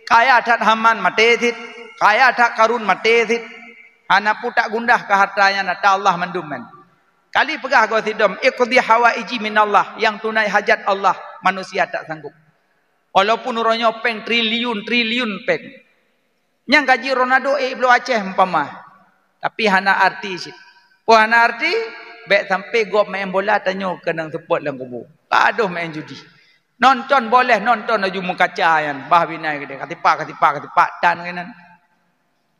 Kaya tak Haman matesit. Kaya tak Karun matesit. Ana pun tak gundah ke hartanya nata Allah menduman. Kali pegah gua sidom iqdi hawaiji minallah, yang tunai hajat Allah manusia tak sanggup. Walaupun urangnya peng triliun peng. Yang gaji Ronaldo belum Aceh umpama. Tapi hana arti sih. Hana arti baik sampai gop main bola tanyo kenang support dalam kubu. Aduh main judi. Nonton boleh nonton aju mukaca yan. Bah binai gede. Katipak dan kenan.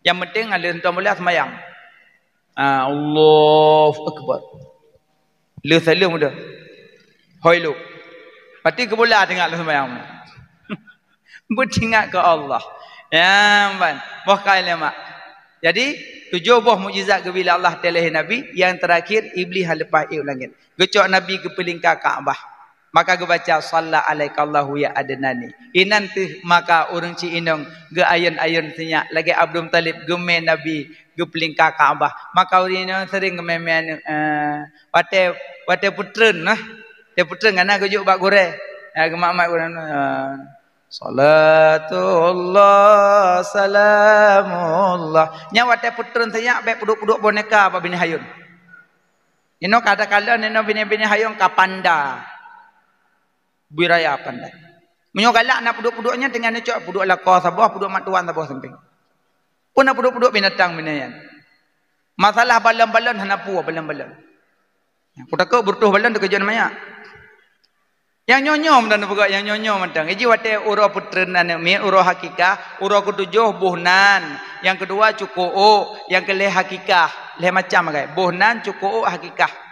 Yang penting ada nonton bola semayang. Allahu Akbar. Lu salam dah. Hoi lu. Pati ke bola tengok lu semayang. Beringat ke Allah. Ya, man. Wah kaya mak. Jadi, 7 buah mukjizat bila Allah telah Nabi. Yang terakhir, iblis lepas langit. Gecok Nabi ke pelingkar Kaabah. Maka ge baca salla alaikallahu ya adnani. Inan tu maka urang ci inong ge ayun-ayun senyak lagi Abdul Talib gemen Nabi ge pelingkar Kaabah. Maka urang sering gemen wate putreun nah. Dia putreun ngana ge juk bak gore. Ya gemak-mak urang salatullah salamullah. Nya wate putreun senyak bae puduk-puduk boneka apa bini hayun. Ino kata-kala neno bini-bini hayun kapanda. Biraya pandai. Menyo galak nak puduk-puduknya dengan necok puduk lakau sabah, puduk mak tuan sabah samping. Pun nak puduk-puduk binatang binayan. Masalah balon-balon hana pu balon-balon. Aku takut bertuh balon tu kerja namanya. Yang nyonyom dan buka yang nyonyom mentang. Iji wate uro putrenan mi uro hakikah, uro ketujuh buhnan, yang kedua cukuo, yang kelih hakikah, leh macam agai. Buhnan, cukuo, hakikah.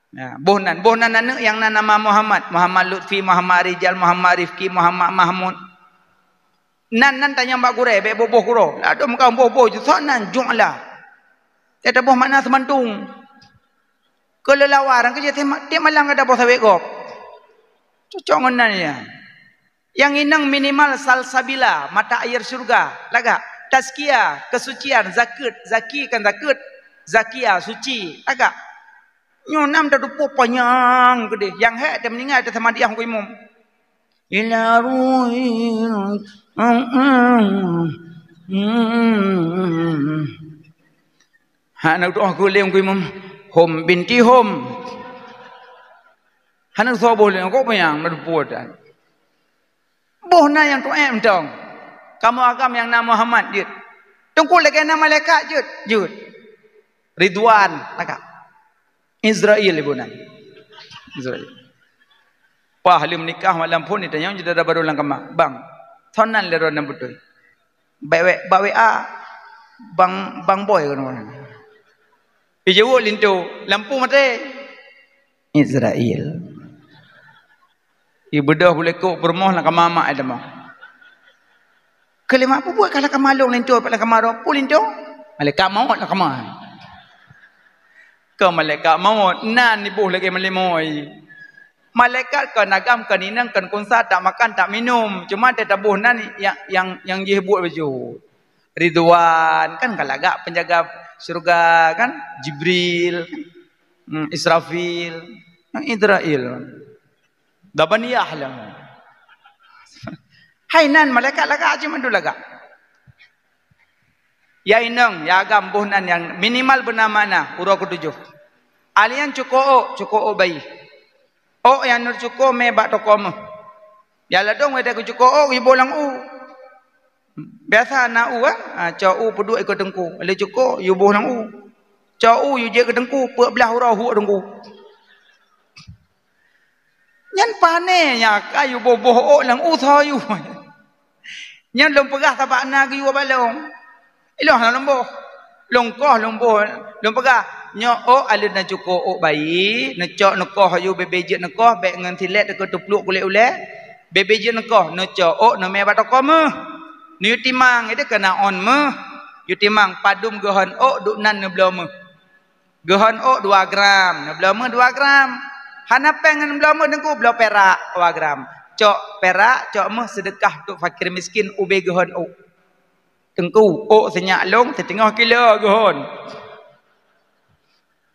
Ya, bohnan anu yang nama Muhammad Lutfi, Muhammad Rijal, Muhammad Rifki, Muhammad Mahmud. Nan tanya mbak gure, be boboh kuro. Aduh muka boboh je sonan jumlah. Dia boh mana semantung. Kelelawaran kerja dia malang ada boh sawek gop. Cocok ngonan ya. Yang inang minimal salsabila, mata air surga. Laga tazkiyah, kesucian, zakat, zaki kan zakat, zakiyah suci. Laga nyonam dah dupo panjang gede. Yang hek dia meninggal ada sama dia aku imam. Ila ruhin. Nak doa aku le aku imam. Hom binti hom. Hanak so boleh aku panjang dah dupo dah. Bohna yang tu dong. Kamu agam yang nama Muhammad jut. Tunggu lagi nama malaikat jut. Ridwan laka. Israel ibu nan. Israel. Wah, halim nikah malam pun itu yang jadi baru lang kama. Bang, thonan lero nam betul. Bawe bang boy kan orang. Ijewo lintu lampu mate. Israel. Ibu dah boleh kok permoh nak mamak ada mah. Kelima apa buat kalau kamalong lentur pada kamar pun lentur. Malaikat maut nak kamar. Ke malaikat maut nan ni buh lagi melimoi. Malaikat kan agam kan inang kan kunsa tak makan tak minum. Cuma dia tabuh nan yang dia buat baju. Ridwan kan kalagak penjaga surga kan Jibril, Israfil, Idrail. Dabaniyah lah. Hai nan malaikat lagak cuma tu lagak. Ya inang, ya agam buh nan yang minimal bernama na urang ketujuh. Alian cukup bayi. Oh yang nur cukup me bak tokom. Ya ladong ada ku cukup ibu lang u. Biasa na u cau u peduk ikut dengku. Ale cukup ibu lang u. Cau u je ke dengku, pe belah urau hu dengku. Nyan pane nya kayu boboh lang u thayu. Nyan lom pegah tabak na gi u balong. Iloh na lomboh. Longkoh lomboh, lom pegah. Nyo alun na cukup bayi, necok nekoh ayu bebejet nekoh bek ngan tilet dekat tupluk kulit ule. Bebejet nekoh necok no me batokome. Ni timang itu kena on me. Yu timang padum gohon duk nan ne blome. Gohon 2 gram, ne blome 2 gram. Hana pengen blome dengku blo perak 2 gram. Cok perak, cok me sedekah tuk fakir miskin ube gohon Tengku senyak long setengah kilo gohon.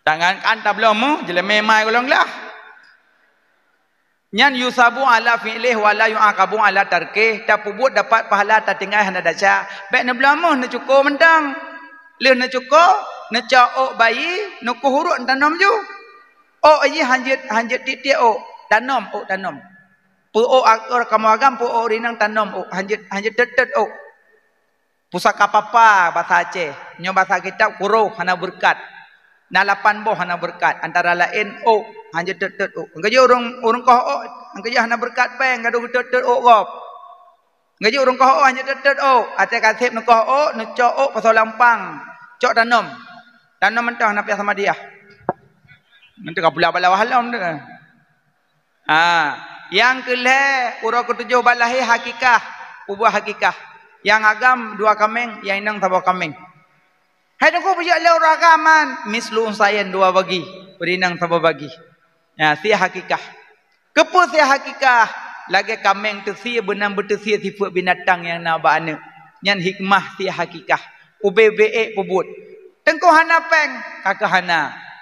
Tangan kan tak belum jele memai golong lah. Nyan yusabu ala fi'lih wala yu'aqabu ala tarkih. Tak pubut dapat pahala tak tinggal hana daca. Baik na belum na cukup mendang. Le na cukup na cak bayi na kuhuruk tanam ju. Ayi hanjit titik tanam tanam. Pu akor kamu agam pu rinang tanam hanjit tetet Pusaka papa bahasa Aceh. Nyo bahasa kitab kuruh hana berkat. Na 8 boh hana berkat antara lain hanya tet ngaji orang koh ngaji hana berkat peng ngadu tet gop ngaji orang koh hanya tet ate kasep nak koh nak cok pasal lampang cok tanam mentah nak sama dia nanti ka pula bala wahalam tu yang kelih urang ketujuh balahi hakikah ubah hakikah yang agam 2 kameng yang inang tabah kameng. Hai dengku pujak leu ragaman mislu unsayan 2 bagi berinang sama bagi ya sia hakikah kepu sia hakikah lagi kameng tu sia benang betul sia sifat binatang yang nak bana nyan hikmah sia hakikah ubbe pubut tengku hana peng kakak hana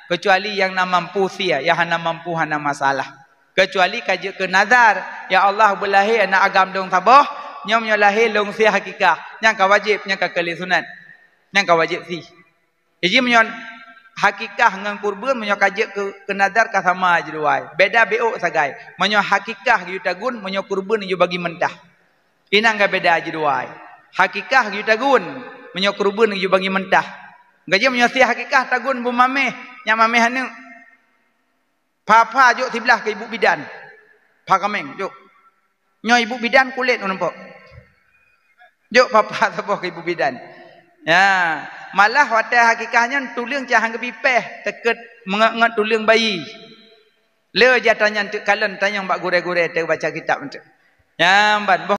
kecuali yang nak mampu sia ya hana mampu hana masalah kecuali kaji ke nazar ya Allah belahi anak agam dong tabah nyom lahir long sia hakikah yang ka wajib yang ka kali sunat yang kau wajib si. Jadi menyon hakikah dengan kurban menyon kajak ke nadar ka sama aja duai. Beda beo sagai. Menyon hakikah yu tagun menyon kurban yu bagi mentah. Inang ga beda aja duai. Hakikah yu tagun menyon kurban yu bagi mentah. Gaji menyon si hakikah tagun bu mameh, nya mameh hanu. Papa juk sebelah ke ibu bidan. Pa kameng juk. Nyo ibu bidan kulit nampak. Juk papa saboh ke ibu bidan. Ya, malah wadah hakikahnya tulang cahang kepipeh teket mengat tulang bayi. Le jatanya untuk kalian tanya mbak gure-gure baca kitab untuk. Ya, mbak